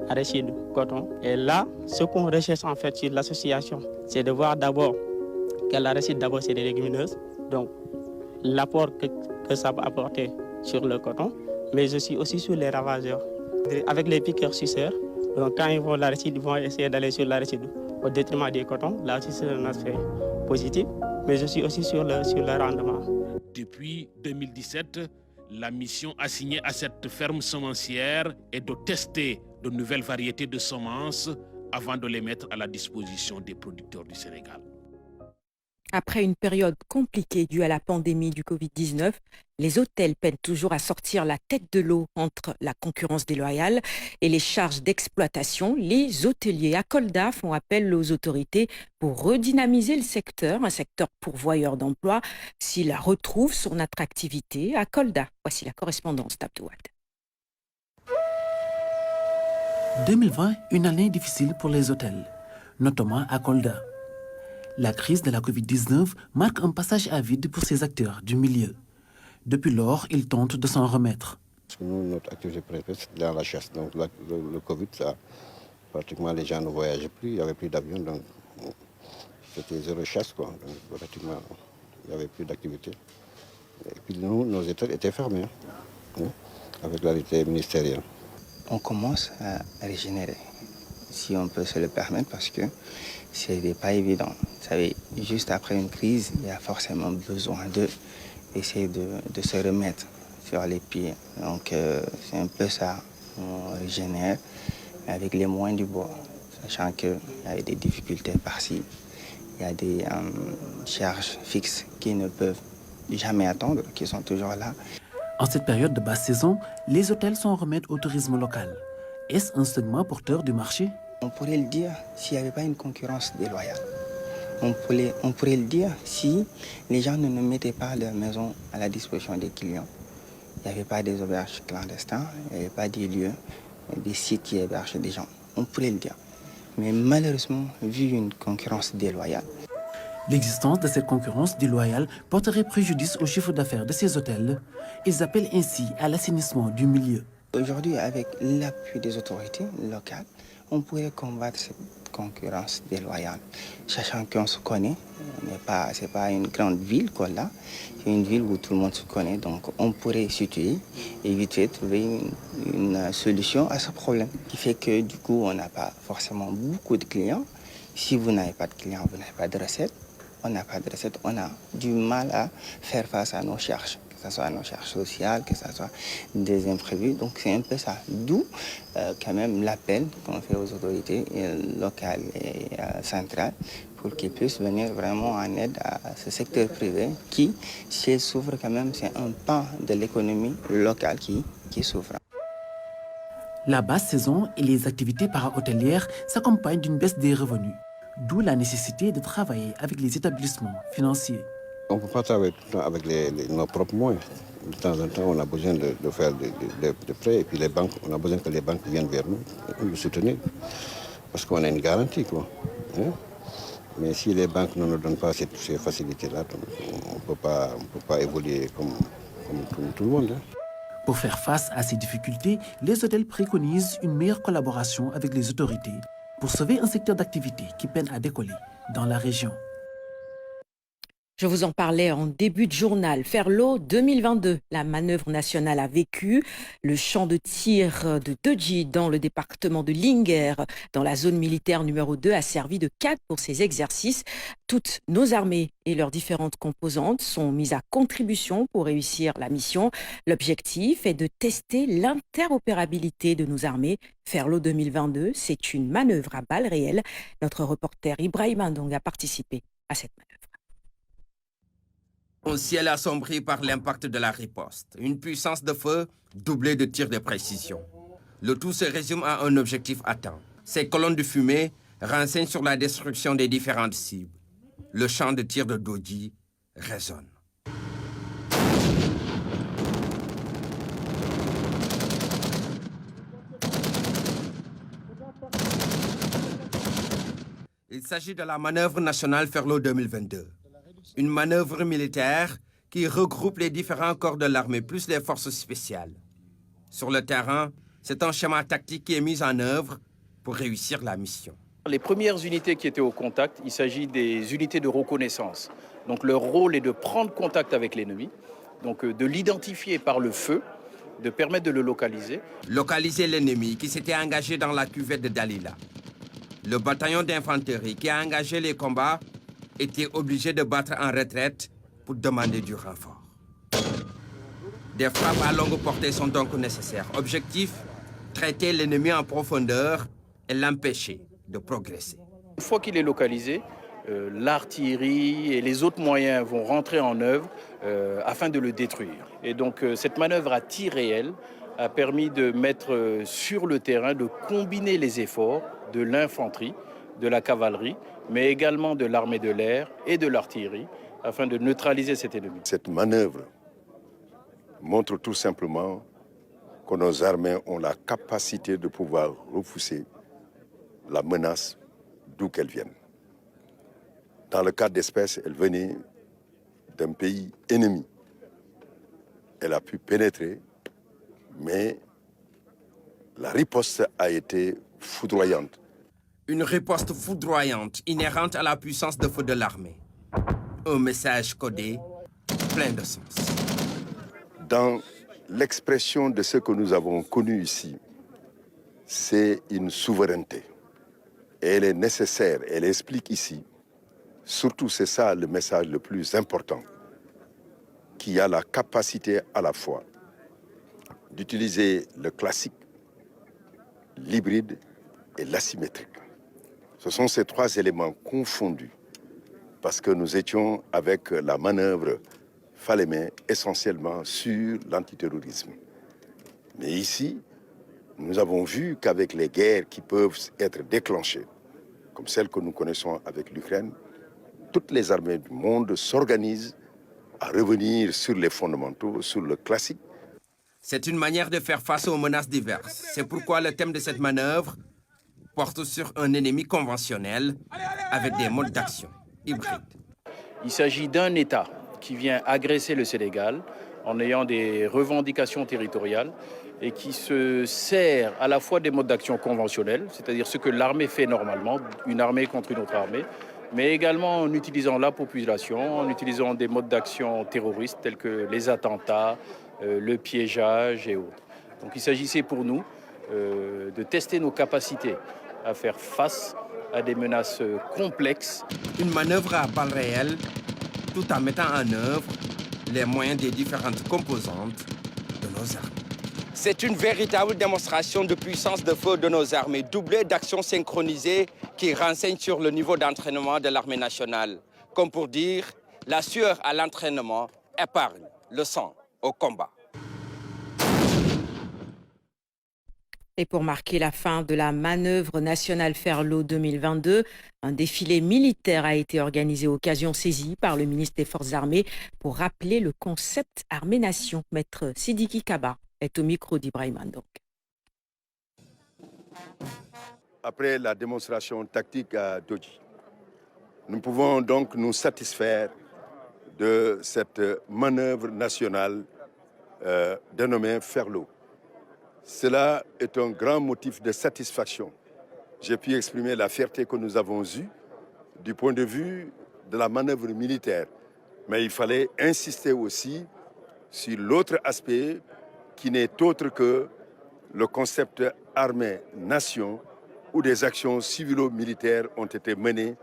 U: arachide coton. Et là, ce qu'on recherche en fait sur l'association, c'est de voir d'abord que l'arachide, d'abord, c'est des légumineuses. Donc, l'apport que ça va apporter sur le coton, mais aussi sur les ravageurs. Avec les piqueurs suceurs, donc quand ils vont l'arachide, ils vont essayer d'aller sur l'arachide au détriment des cotons. Là aussi, c'est un aspect positif, mais aussi sur le rendement.
R: Depuis 2017, la mission assignée à cette ferme semencière est de tester de nouvelles variétés de semences avant de les mettre à la disposition des producteurs du Sénégal.
A: Après une période compliquée due à la pandémie du Covid-19, les hôtels peinent toujours à sortir la tête de l'eau entre la concurrence déloyale et les charges d'exploitation. Les hôteliers à Kolda font appel aux autorités pour redynamiser le secteur, un secteur pourvoyeur d'emplois, s'il retrouve son attractivité à Kolda. Voici la correspondance d'Abdouad.
V: 2020, une année difficile pour les hôtels, notamment à Kolda. La crise de la Covid-19 marque un passage à vide pour ces acteurs du milieu. Depuis lors, ils tentent de s'en remettre.
W: Nous, notre activité principale, c'est dans la chasse. Donc le Covid, ça, pratiquement les gens ne voyageaient plus, il n'y avait plus d'avions, donc c'était zéro chasse, quoi. Donc pratiquement, il n'y avait plus d'activité. Et puis nous, nos hôtels étaient fermés, avec l'arrêté ministériel.
X: On commence à régénérer, si on peut se le permettre, parce que ce n'est pas évident. Vous savez, juste après une crise, il y a forcément besoin d'essayer de se remettre sur les pieds. Donc c'est un peu ça, on régénère avec les moyens du bord, sachant qu'il y a des difficultés par-ci, il y a des charges fixes qui ne peuvent jamais attendre, qui sont toujours là.
V: En cette période de basse saison, les hôtels s'en remettent au tourisme local. Est-ce un segment porteur du marché?
X: On pourrait le dire s'il n'y avait pas une concurrence déloyale. On pourrait le dire si les gens ne mettaient pas leur maison à la disposition des clients. Il n'y avait pas des auberges clandestins, il n'y avait pas des lieux, des sites qui hébergent des gens. On pourrait le dire. Mais malheureusement, vu une concurrence déloyale,
V: l'existence de cette concurrence déloyale porterait préjudice au chiffre d'affaires de ces hôtels. Ils appellent ainsi à l'assainissement du milieu.
X: Aujourd'hui, avec l'appui des autorités locales, on pourrait combattre cette concurrence déloyale, sachant qu'on se connaît. C'est pas une grande ville qu'on a, c'est une ville où tout le monde se connaît. Donc on pourrait situer et vite fait trouver une solution à ce problème, qui fait que du coup on n'a pas forcément beaucoup de clients. Si vous n'avez pas de clients, vous n'avez pas de recettes. On n'a pas de recettes, on a du mal à faire face à nos charges, que ce soit nos charges sociales, que ce soit des imprévus. Donc c'est un peu ça. D'où quand même l'appel qu'on fait aux autorités locales et centrales pour qu'ils puissent venir vraiment en aide à ce secteur privé qui, s'il souffre quand même, c'est un pan de l'économie locale qui souffre.
V: La basse saison et les activités para-hôtelières s'accompagnent d'une baisse des revenus. D'où la nécessité de travailler avec les établissements financiers.
W: On ne peut pas travailler tout le temps avec nos propres moyens. De temps en temps, on a besoin de faire des prêts. Et puis les banques, on a besoin que les banques viennent vers nous, nous soutenir. Parce qu'on a une garantie, quoi. Mais si les banques ne nous donnent pas ces facilités-là, on ne peut pas évoluer comme tout le monde.
V: Pour faire face à ces difficultés, les hôtels préconisent une meilleure collaboration avec les autorités pour sauver un secteur d'activité qui peine à décoller dans la région.
A: Je vous en parlais en début de journal. Ferlo 2022, la manœuvre nationale a vécu. Le champ de tir de Doji dans le département de Linguère, dans la zone militaire numéro 2, a servi de cadre pour ces exercices. Toutes nos armées et leurs différentes composantes sont mises à contribution pour réussir la mission. L'objectif est de tester l'interopérabilité de nos armées. Ferlo 2022, c'est une manœuvre à balles réelles. Notre reporter Ibrahim Andong a participé à cette manœuvre.
B: Un ciel assombri par l'impact de la riposte. Une puissance de feu doublée de tirs de précision. Le tout se résume à un objectif atteint. Ces colonnes de fumée renseignent sur la destruction des différentes cibles. Le champ de tir de Doji résonne. Il s'agit de la manœuvre nationale Ferlo 2022. Une manœuvre militaire qui regroupe les différents corps de l'armée plus les forces spéciales. Sur le terrain, c'est un schéma tactique qui est mis en œuvre pour réussir la mission.
C: Les premières unités qui étaient au contact, il s'agit des unités de reconnaissance. Donc leur rôle est de prendre contact avec l'ennemi, donc de l'identifier par le feu, de permettre de le localiser.
B: Localiser l'ennemi qui s'était engagé dans la cuvette de Dalila. Le bataillon d'infanterie qui a engagé les combats était obligé de battre en retraite pour demander du renfort. Des frappes à longue portée sont donc nécessaires. Objectif, traiter l'ennemi en profondeur et l'empêcher de progresser.
C: Une fois qu'il est localisé, l'artillerie et les autres moyens vont rentrer en œuvre afin de le détruire. Et donc cette manœuvre à tir réel a permis de mettre sur le terrain, de combiner les efforts de l'infanterie, de la cavalerie, mais également de l'armée de l'air et de l'artillerie, afin de neutraliser cet ennemi.
W: Cette manœuvre montre tout simplement que nos armées ont la capacité de pouvoir repousser la menace d'où qu'elle vienne. Dans le cas d'espèce, elle venait d'un pays ennemi. Elle a pu pénétrer, mais la riposte a été foudroyante.
B: Une riposte foudroyante, inhérente à la puissance de feu de l'armée. Un message codé, plein de sens.
W: Dans l'expression de ce que nous avons connu ici, c'est une souveraineté. Et elle est nécessaire, elle explique ici, surtout c'est ça le message le plus important, qui a la capacité à la fois d'utiliser le classique, l'hybride et l'asymétrique. Ce sont ces trois éléments confondus parce que nous étions avec la manœuvre Falémé essentiellement sur l'antiterrorisme. Mais ici, nous avons vu qu'avec les guerres qui peuvent être déclenchées, comme celle que nous connaissons avec l'Ukraine, toutes les armées du monde s'organisent à revenir sur les fondamentaux, sur le classique.
B: C'est une manière de faire face aux menaces diverses. C'est pourquoi le thème de cette manœuvre porte sur un ennemi conventionnel avec des modes d'action hybrides.
C: Il s'agit d'un État qui vient agresser le Sénégal en ayant des revendications territoriales et qui se sert à la fois des modes d'action conventionnels, c'est-à-dire ce que l'armée fait normalement, une armée contre une autre armée, mais également en utilisant la population, en utilisant des modes d'action terroristes tels que les attentats, le piégeage et autres. Donc il s'agissait pour nous de tester nos capacités à faire face à des menaces complexes.
B: Une manœuvre à balles réelles, tout en mettant en œuvre les moyens des différentes composantes de nos armées. C'est une véritable démonstration de puissance de feu de nos armées, doublée d'actions synchronisées qui renseignent sur le niveau d'entraînement de l'armée nationale. Comme pour dire, la sueur à l'entraînement épargne le sang au combat.
A: Et pour marquer la fin de la manœuvre nationale Ferlo 2022, un défilé militaire a été organisé, occasion saisie par le ministre des Forces armées pour rappeler le concept armée-nation. Maître Sidiki Kaba est au micro d'Ibrahim Andong.
W: Après la démonstration tactique à Doji, nous pouvons donc nous satisfaire de cette manœuvre nationale dénommée Ferlo. Cela est un grand motif de satisfaction. J'ai pu exprimer la fierté que nous avons eue du point de vue de la manœuvre militaire,
D: Mais il fallait insister aussi sur l'autre aspect qui n'est autre que le concept armée-nation, où des actions civilo-militaires ont été menées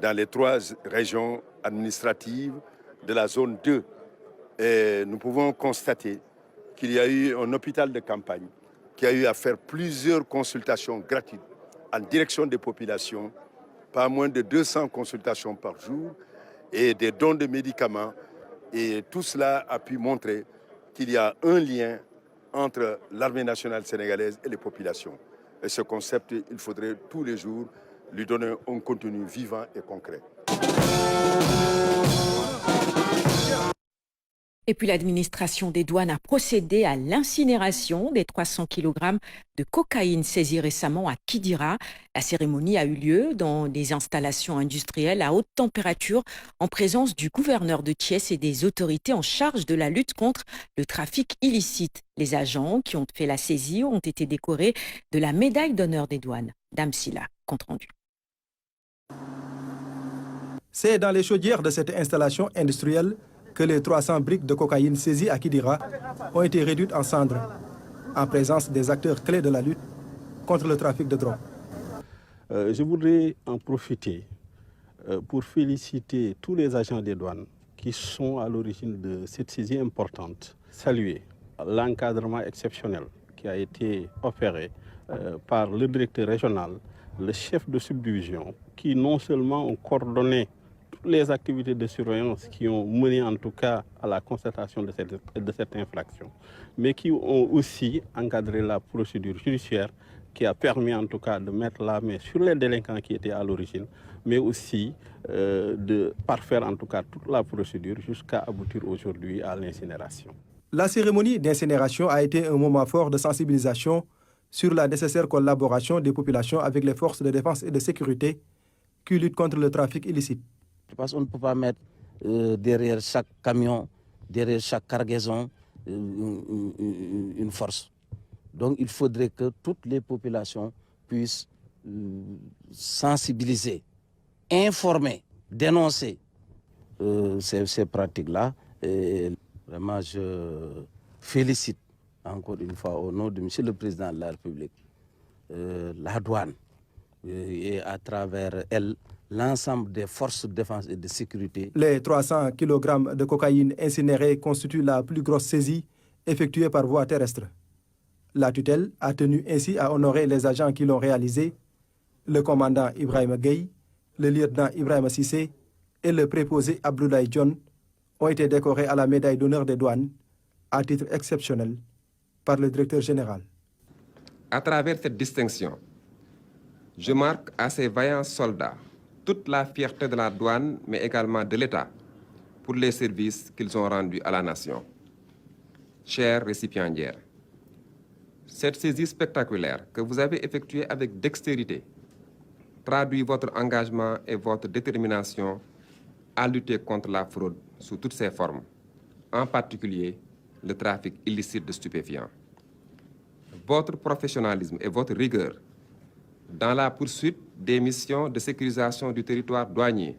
D: dans les 3 régions administratives de la zone 2. Et nous pouvons constater qu'il y a eu un hôpital de campagne qui a eu à faire plusieurs consultations gratuites en direction des populations, pas moins de 200 consultations par jour et des dons de médicaments. Et tout cela a pu montrer qu'il y a un lien entre l'armée nationale sénégalaise et les populations. Et ce concept, il faudrait tous les jours lui donner un contenu vivant et concret.
A: Et puis l'administration des douanes a procédé à l'incinération des 300 kg de cocaïne saisis récemment à Kidira. La cérémonie a eu lieu dans des installations industrielles à haute température en présence du gouverneur de Thiès et des autorités en charge de la lutte contre le trafic illicite. Les agents qui ont fait la saisie ont été décorés de la médaille d'honneur des douanes. Dame Silla, compte rendu.
E: C'est dans les chaudières de cette installation industrielle que les 300 briques de cocaïne saisies à Kidira ont été réduites en cendres, en présence des acteurs clés de la lutte contre le trafic de drogue.
O: Je voudrais en profiter pour féliciter tous les agents des douanes qui sont à l'origine de cette saisie importante. Saluer l'encadrement exceptionnel qui a été opéré par le directeur régional, le chef de subdivision, qui non seulement ont coordonné les activités de surveillance qui ont mené en tout cas à la constatation de cette infraction, mais qui ont aussi encadré la procédure judiciaire qui a permis en tout cas de mettre la main sur les délinquants qui étaient à l'origine, mais aussi de parfaire en tout cas toute la procédure jusqu'à aboutir aujourd'hui à l'incinération.
E: La cérémonie d'incinération a été un moment fort de sensibilisation sur la nécessaire collaboration des populations avec les forces de défense et de sécurité qui luttent contre le trafic illicite.
F: Parce qu'on ne peut pas mettre derrière chaque camion, derrière chaque cargaison, une force. Donc il faudrait que toutes les populations puissent sensibiliser, informer, dénoncer ces pratiques-là. Et vraiment, je félicite encore une fois au nom de M. le Président de la République, la douane et à travers elle, l'ensemble des forces de défense et de sécurité.
E: Les 300 kg de cocaïne incinérée constituent la plus grosse saisie effectuée par voie terrestre. La tutelle a tenu ainsi à honorer les agents qui l'ont réalisé, le commandant Ibrahima Gueye, le lieutenant Ibrahima Sissé et le préposé Abdoulaye John ont été décorés à la médaille d'honneur des douanes à titre exceptionnel par le directeur général.
G: À travers cette distinction, je marque à ces vaillants soldats toute la fierté de la douane, mais également de l'État, pour les services qu'ils ont rendus à la nation. Chers récipiendaires, cette saisie spectaculaire que vous avez effectuée avec dextérité traduit votre engagement et votre détermination à lutter contre la fraude sous toutes ses formes, en particulier le trafic illicite de stupéfiants. Votre professionnalisme et votre rigueur dans la poursuite des missions de sécurisation du territoire douanier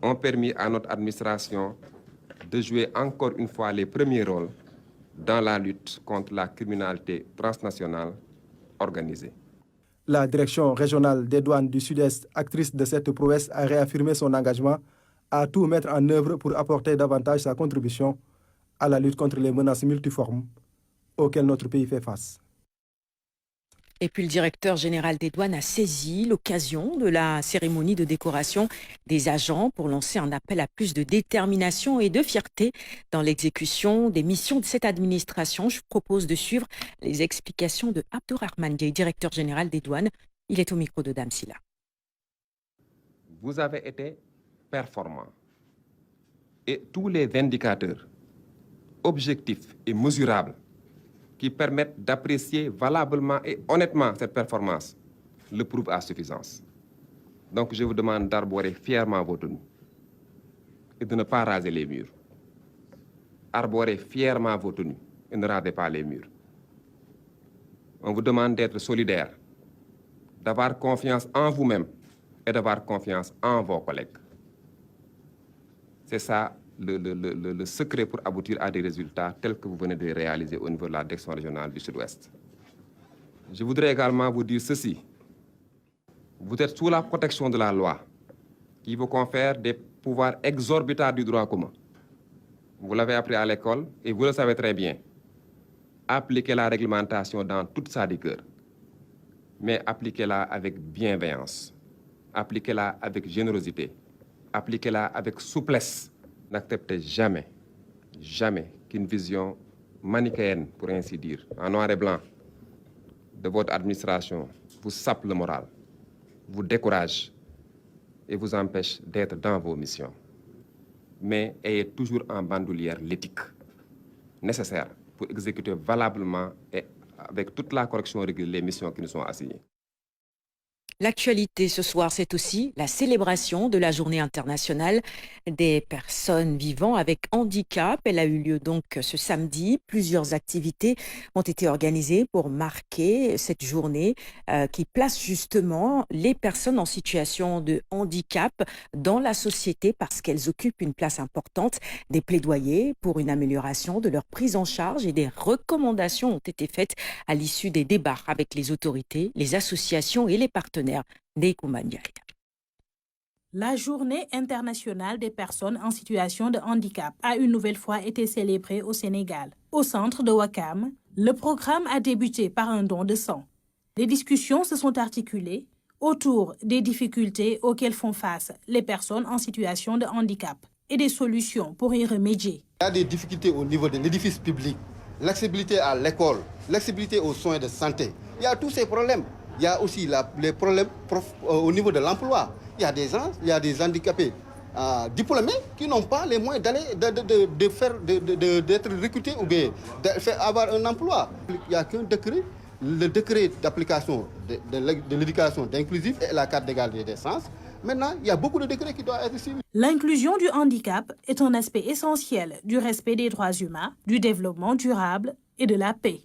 G: ont permis à notre administration de jouer encore une fois les premiers rôles dans la lutte contre la criminalité transnationale organisée.
E: La direction régionale des douanes du Sud-Est, actrice de cette prouesse, a réaffirmé son engagement à tout mettre en œuvre pour apporter davantage sa contribution à la lutte contre les menaces multiformes auxquelles notre pays fait face.
A: Et puis le directeur général des douanes a saisi l'occasion de la cérémonie de décoration des agents pour lancer un appel à plus de détermination et de fierté dans l'exécution des missions de cette administration. Je vous propose de suivre les explications de Abdourahmane Gueye, directeur général des douanes. Il est au micro de Dame Silla.
G: Vous avez été performant et tous les indicateurs objectifs et mesurables qui permettent d'apprécier valablement et honnêtement cette performance le prouvent à suffisance. Donc je vous demande d'arborer fièrement vos tenues et de ne pas raser les murs. Arborez fièrement vos tenues et ne rasez pas les murs. On vous demande d'être solidaire, d'avoir confiance en vous-même et d'avoir confiance en vos collègues. C'est ça le secret pour aboutir à des résultats tels que vous venez de les réaliser au niveau de la direction régionale du Sud-Ouest. Je voudrais également vous dire ceci. Vous êtes sous la protection de la loi qui vous confère des pouvoirs exorbitants du droit commun. Vous l'avez appris à l'école et vous le savez très bien. Appliquez la réglementation dans toute sa rigueur, mais appliquez-la avec bienveillance, appliquez-la avec générosité, appliquez-la avec souplesse. N'acceptez jamais, jamais qu'une vision manichéenne, pour ainsi dire, en noir et blanc, de votre administration vous sape le moral, vous décourage et vous empêche d'être dans vos missions. Mais ayez toujours en bandoulière l'éthique nécessaire pour exécuter valablement et avec toute la correction régulière les missions qui nous sont assignées.
A: L'actualité ce soir, c'est aussi la célébration de la Journée internationale des personnes vivant avec handicap. Elle a eu lieu donc ce samedi. Plusieurs activités ont été organisées pour marquer cette journée qui place justement les personnes en situation de handicap dans la société parce qu'elles occupent une place importante. Des plaidoyers pour une amélioration de leur prise en charge et des recommandations ont été faites à l'issue des débats avec les autorités, les associations et les partenaires.
H: La Journée internationale des personnes en situation de handicap a une nouvelle fois été célébrée au Sénégal. Au centre de Ouakam, le programme a débuté par un don de sang. Les discussions se sont articulées autour des difficultés auxquelles font face les personnes en situation de handicap et des solutions pour y remédier.
I: Il y a des difficultés au niveau de l'édifice public, l'accessibilité à l'école, l'accessibilité aux soins de santé. Il y a tous ces problèmes. Il y a aussi les problèmes au niveau de l'emploi. Il y a des gens, il y a des handicapés diplômés qui n'ont pas les moyens d'être recrutés ou d'avoir un emploi. Il n'y a qu'un décret, le décret d'application de l'éducation inclusive et la carte d'égalité des chances. Maintenant, il y a beaucoup de décrets qui doivent être suivis.
H: L'inclusion du handicap est un aspect essentiel du respect des droits humains, du développement durable et de la paix.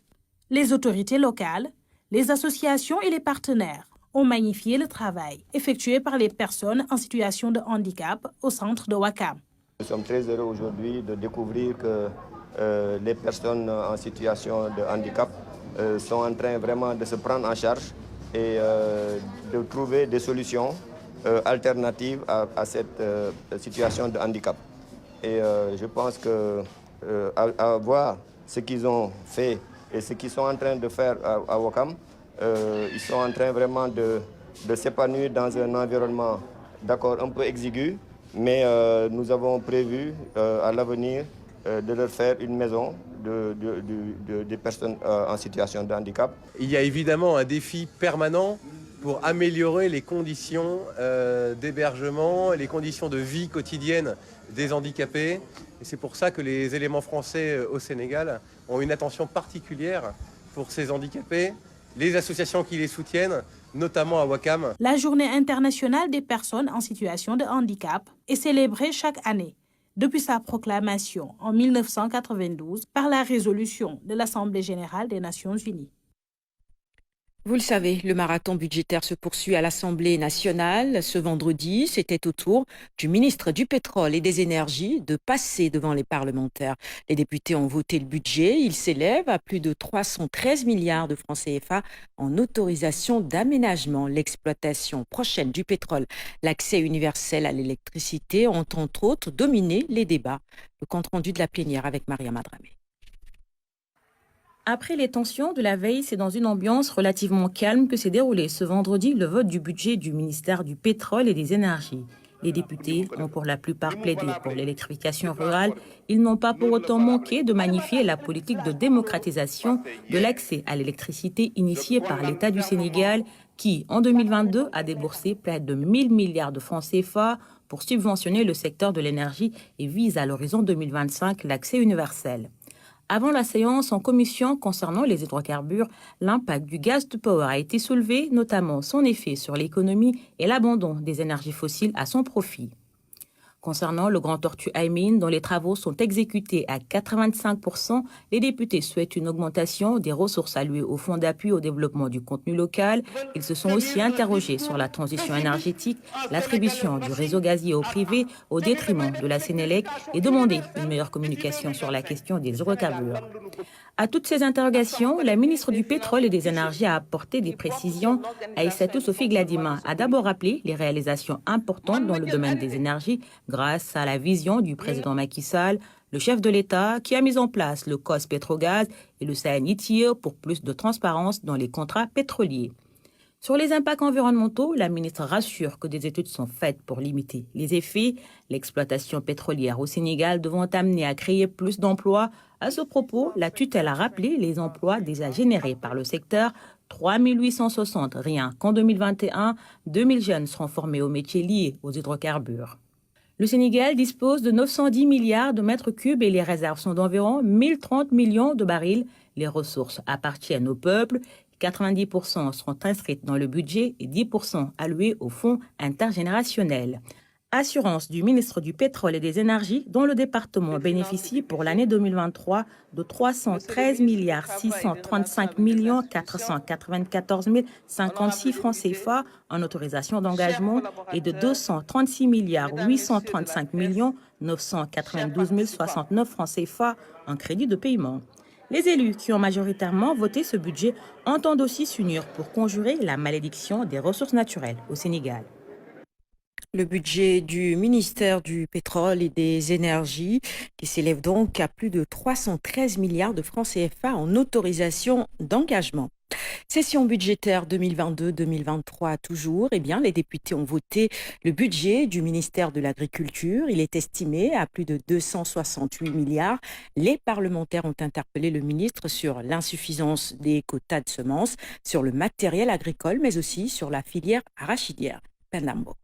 H: Les autorités locales, les associations et les partenaires ont magnifié le travail effectué par les personnes en situation de handicap au centre de Ouakam.
J: Nous sommes très heureux aujourd'hui de découvrir que les personnes en situation de handicap sont en train vraiment de se prendre en charge et de trouver des solutions alternatives à cette situation de handicap. Et je pense que à voir ce qu'ils ont fait et ce qu'ils sont en train de faire à Ouakam, ils sont en train vraiment de s'épanouir dans un environnement, d'accord, un peu exigu, mais nous avons prévu à l'avenir de leur faire une maison des personnes en situation de handicap.
K: Il y a évidemment un défi permanent pour améliorer les conditions d'hébergement, les conditions de vie quotidienne des handicapés. Et c'est pour ça que les éléments français au Sénégal ont une attention particulière pour ces handicapés, les associations qui les soutiennent, notamment à Ouakam.
H: La Journée internationale des personnes en situation de handicap est célébrée chaque année depuis sa proclamation en 1992 par la résolution de l'Assemblée générale des Nations unies.
A: Vous le savez, le marathon budgétaire se poursuit à l'Assemblée nationale. Ce vendredi, c'était au tour du ministre du Pétrole et des Énergies de passer devant les parlementaires. Les députés ont voté le budget. Il s'élève à plus de 313 milliards de francs CFA en autorisation d'aménagement. L'exploitation prochaine du pétrole, l'accès universel à l'électricité ont entre autres dominé les débats. Le compte-rendu de la plénière avec Maria Madramé.
Y: Après les tensions de la veille, c'est dans une ambiance relativement calme que s'est déroulé ce vendredi le vote du budget du ministère du Pétrole et des Énergies. Les députés ont pour la plupart plaidé pour l'électrification rurale. Ils n'ont pas pour autant manqué de magnifier la politique de démocratisation de l'accès à l'électricité initiée par l'État du Sénégal qui, en 2022, a déboursé près de 1000 milliards de francs CFA pour subventionner le secteur de l'énergie et vise à l'horizon 2025 l'accès universel. Avant la séance en commission concernant les hydrocarbures, l'impact du gaz to power a été soulevé, notamment son effet sur l'économie et l'abandon des énergies fossiles à son profit. Concernant le Grand Tortue Aymin, dont les travaux sont exécutés à 85%, les députés souhaitent une augmentation des ressources allouées au Fonds d'appui au développement du contenu local. Ils se sont aussi interrogés sur la transition énergétique, l'attribution du réseau gazier au privé au détriment de la Sénélec et demandé une meilleure communication sur la question des hydrocarbures. À toutes ces interrogations, la ministre du Pétrole et des Énergies a apporté des précisions. Aïssatou Sophie Gladima a d'abord rappelé les réalisations importantes dans le domaine des énergies grâce à la vision du président Macky Sall, le chef de l'État qui a mis en place le COS Pétrogaz et le CNITIE pour plus de transparence dans les contrats pétroliers. Sur les impacts environnementaux, la ministre rassure que des études sont faites pour limiter les effets, l'exploitation pétrolière au Sénégal devant amener à créer plus d'emplois. À ce propos, la tutelle a rappelé les emplois déjà générés par le secteur, 3 860 rien qu'en 2021, 2000 jeunes seront formés aux métiers liés aux hydrocarbures. Le Sénégal dispose de 910 milliards de mètres cubes et les réserves sont d'environ 1030 millions de barils. Les ressources appartiennent au peuple. 90% seront inscrites dans le budget et 10% alloués au fonds intergénérationnel. Assurance du ministre du Pétrole et des Énergies, dont le département bénéficie pour l'année 2023 de 313 635 494 056 francs CFA en autorisation d'engagement et de 236 835 992 069 francs CFA en crédit de paiement. Les élus qui ont majoritairement voté ce budget entendent aussi s'unir pour conjurer la malédiction des ressources naturelles au Sénégal.
A: Le budget du ministère du Pétrole et des Énergies qui s'élève donc à plus de 313 milliards de francs CFA en autorisation d'engagement. Session budgétaire 2022-2023 toujours, les députés ont voté le budget du ministère de l'Agriculture. Il est estimé à plus de 268 milliards. Les parlementaires ont interpellé le ministre sur l'insuffisance des quotas de semences, sur le matériel agricole, mais aussi sur la filière arachidière. Pernambo.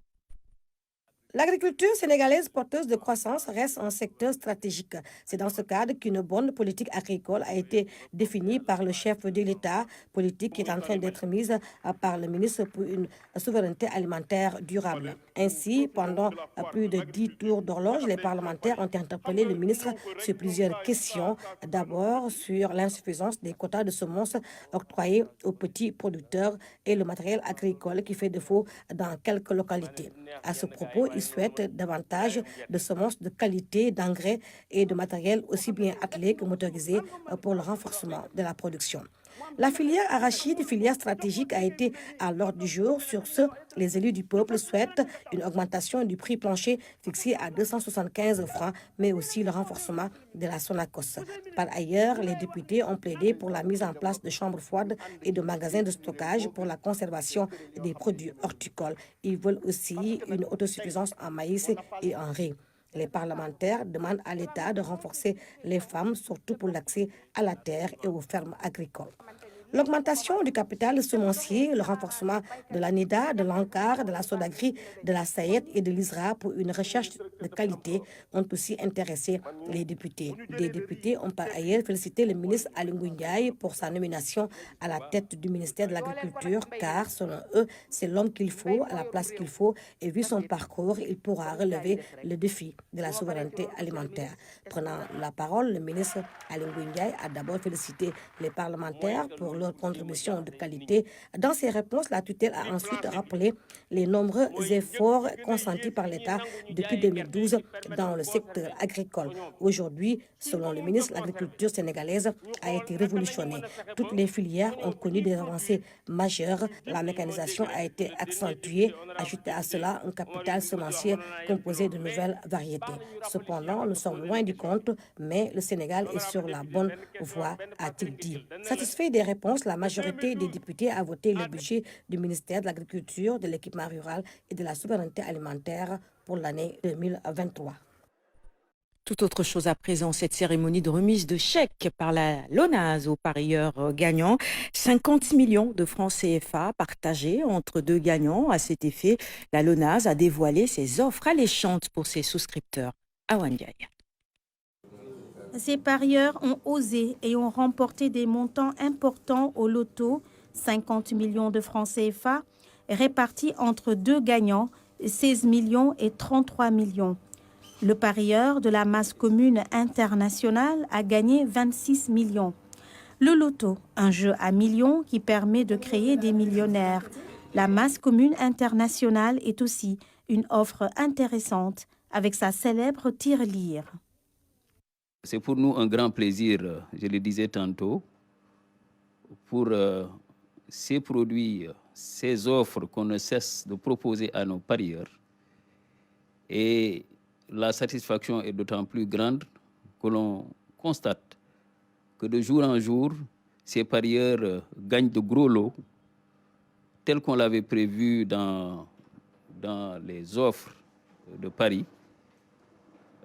L: L'agriculture sénégalaise porteuse de croissance reste un secteur stratégique. C'est dans ce cadre qu'une bonne politique agricole a été définie par le chef de l'État, politique qui est en train d'être mise par le ministre pour une souveraineté alimentaire durable. Ainsi, pendant plus de 10 tours d'horloge, les parlementaires ont interpellé le ministre sur plusieurs questions. D'abord, sur l'insuffisance des quotas de semences octroyés aux petits producteurs et le matériel agricole qui fait défaut dans quelques localités. À ce propos, il souhaite davantage de semences de qualité, d'engrais et de matériel aussi bien attelé que motorisé pour le renforcement de la production. La filière arachide, filière stratégique, a été à l'ordre du jour. Sur ce, les élus du peuple souhaitent une augmentation du prix plancher fixé à 275 francs, mais aussi le renforcement de la Sonacos. Par ailleurs, les députés ont plaidé pour la mise en place de chambres froides et de magasins de stockage pour la conservation des produits horticoles. Ils veulent aussi une autosuffisance en maïs et en riz. Les parlementaires demandent à l'État de renforcer les femmes, surtout pour l'accès à la terre et aux fermes agricoles. L'augmentation du capital semencier, le renforcement de l'ANIDA, de l'ANCAR, de la SODAGRI, de la SAED et de l'ISRA pour une recherche de qualité ont aussi intéressé les députés. Des députés ont par ailleurs félicité le ministre Aly Ngouille Ndiaye pour sa nomination à la tête du ministère de l'Agriculture, car selon eux, c'est l'homme qu'il faut, à la place qu'il faut, et vu son parcours, il pourra relever le défi de la souveraineté alimentaire. Prenant la parole, le ministre Aly Ngouille Ndiaye a d'abord félicité les parlementaires pour leur contribution de qualité. Dans ses réponses, la tutelle a ensuite rappelé les nombreux efforts consentis par l'État depuis 2012 dans le secteur agricole. Aujourd'hui, selon le ministre, l'agriculture sénégalaise a été révolutionnée. Toutes les filières ont connu des avancées majeures. La mécanisation a été accentuée. Ajouté à cela un capital semencier composé de nouvelles variétés. Cependant, nous sommes loin du compte, mais le Sénégal est sur la bonne voie, a-t-il dit. Satisfait des réponses, la majorité des députés a voté le budget du ministère de l'Agriculture, de l'équipement rural et de la souveraineté alimentaire pour l'année 2023.
A: Tout autre chose à présent, cette cérémonie de remise de chèques par la LONASE aux parieurs gagnants. 50 millions de francs CFA partagés entre deux gagnants. À cet effet, la LONASE a dévoilé ses offres alléchantes pour ses souscripteurs. Awa Ndiaye.
H: Ces parieurs ont osé et ont remporté des montants importants au loto, 50 millions de francs CFA, répartis entre deux gagnants, 16 millions et 33 millions.
L: Le parieur de la masse commune internationale a gagné 26 millions. Le loto, un jeu à millions qui permet de créer des millionnaires. La masse commune internationale est aussi une offre intéressante avec sa célèbre tirelire.
M: C'est pour nous un grand plaisir, je le disais tantôt, pour ces produits, ces offres qu'on ne cesse de proposer à nos parieurs. Et la satisfaction est d'autant plus grande que l'on constate que de jour en jour, ces parieurs gagnent de gros lots, tels qu'on l'avait prévu dans les offres de paris.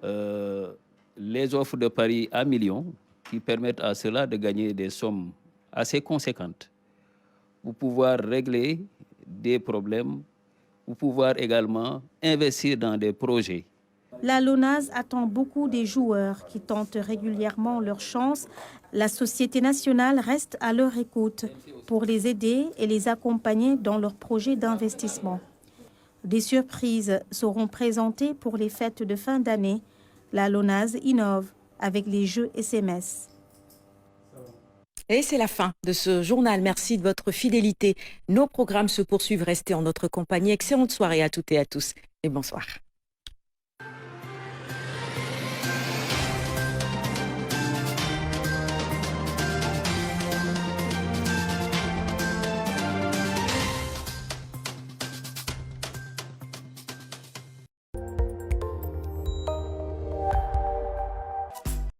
M: Les offres de paris à millions qui permettent à cela de gagner des sommes assez conséquentes pour pouvoir régler des problèmes, pour pouvoir également investir dans des projets.
L: La LONASE attend beaucoup des joueurs qui tentent régulièrement leur chance. La Société nationale reste à leur écoute pour les aider et les accompagner dans leurs projets d'investissement. Des surprises seront présentées pour les fêtes de fin d'année. La LONASE innove avec les jeux SMS.
A: Et c'est la fin de ce journal. Merci de votre fidélité. Nos programmes se poursuivent. Restez en notre compagnie. Excellente soirée à toutes et à tous et bonsoir.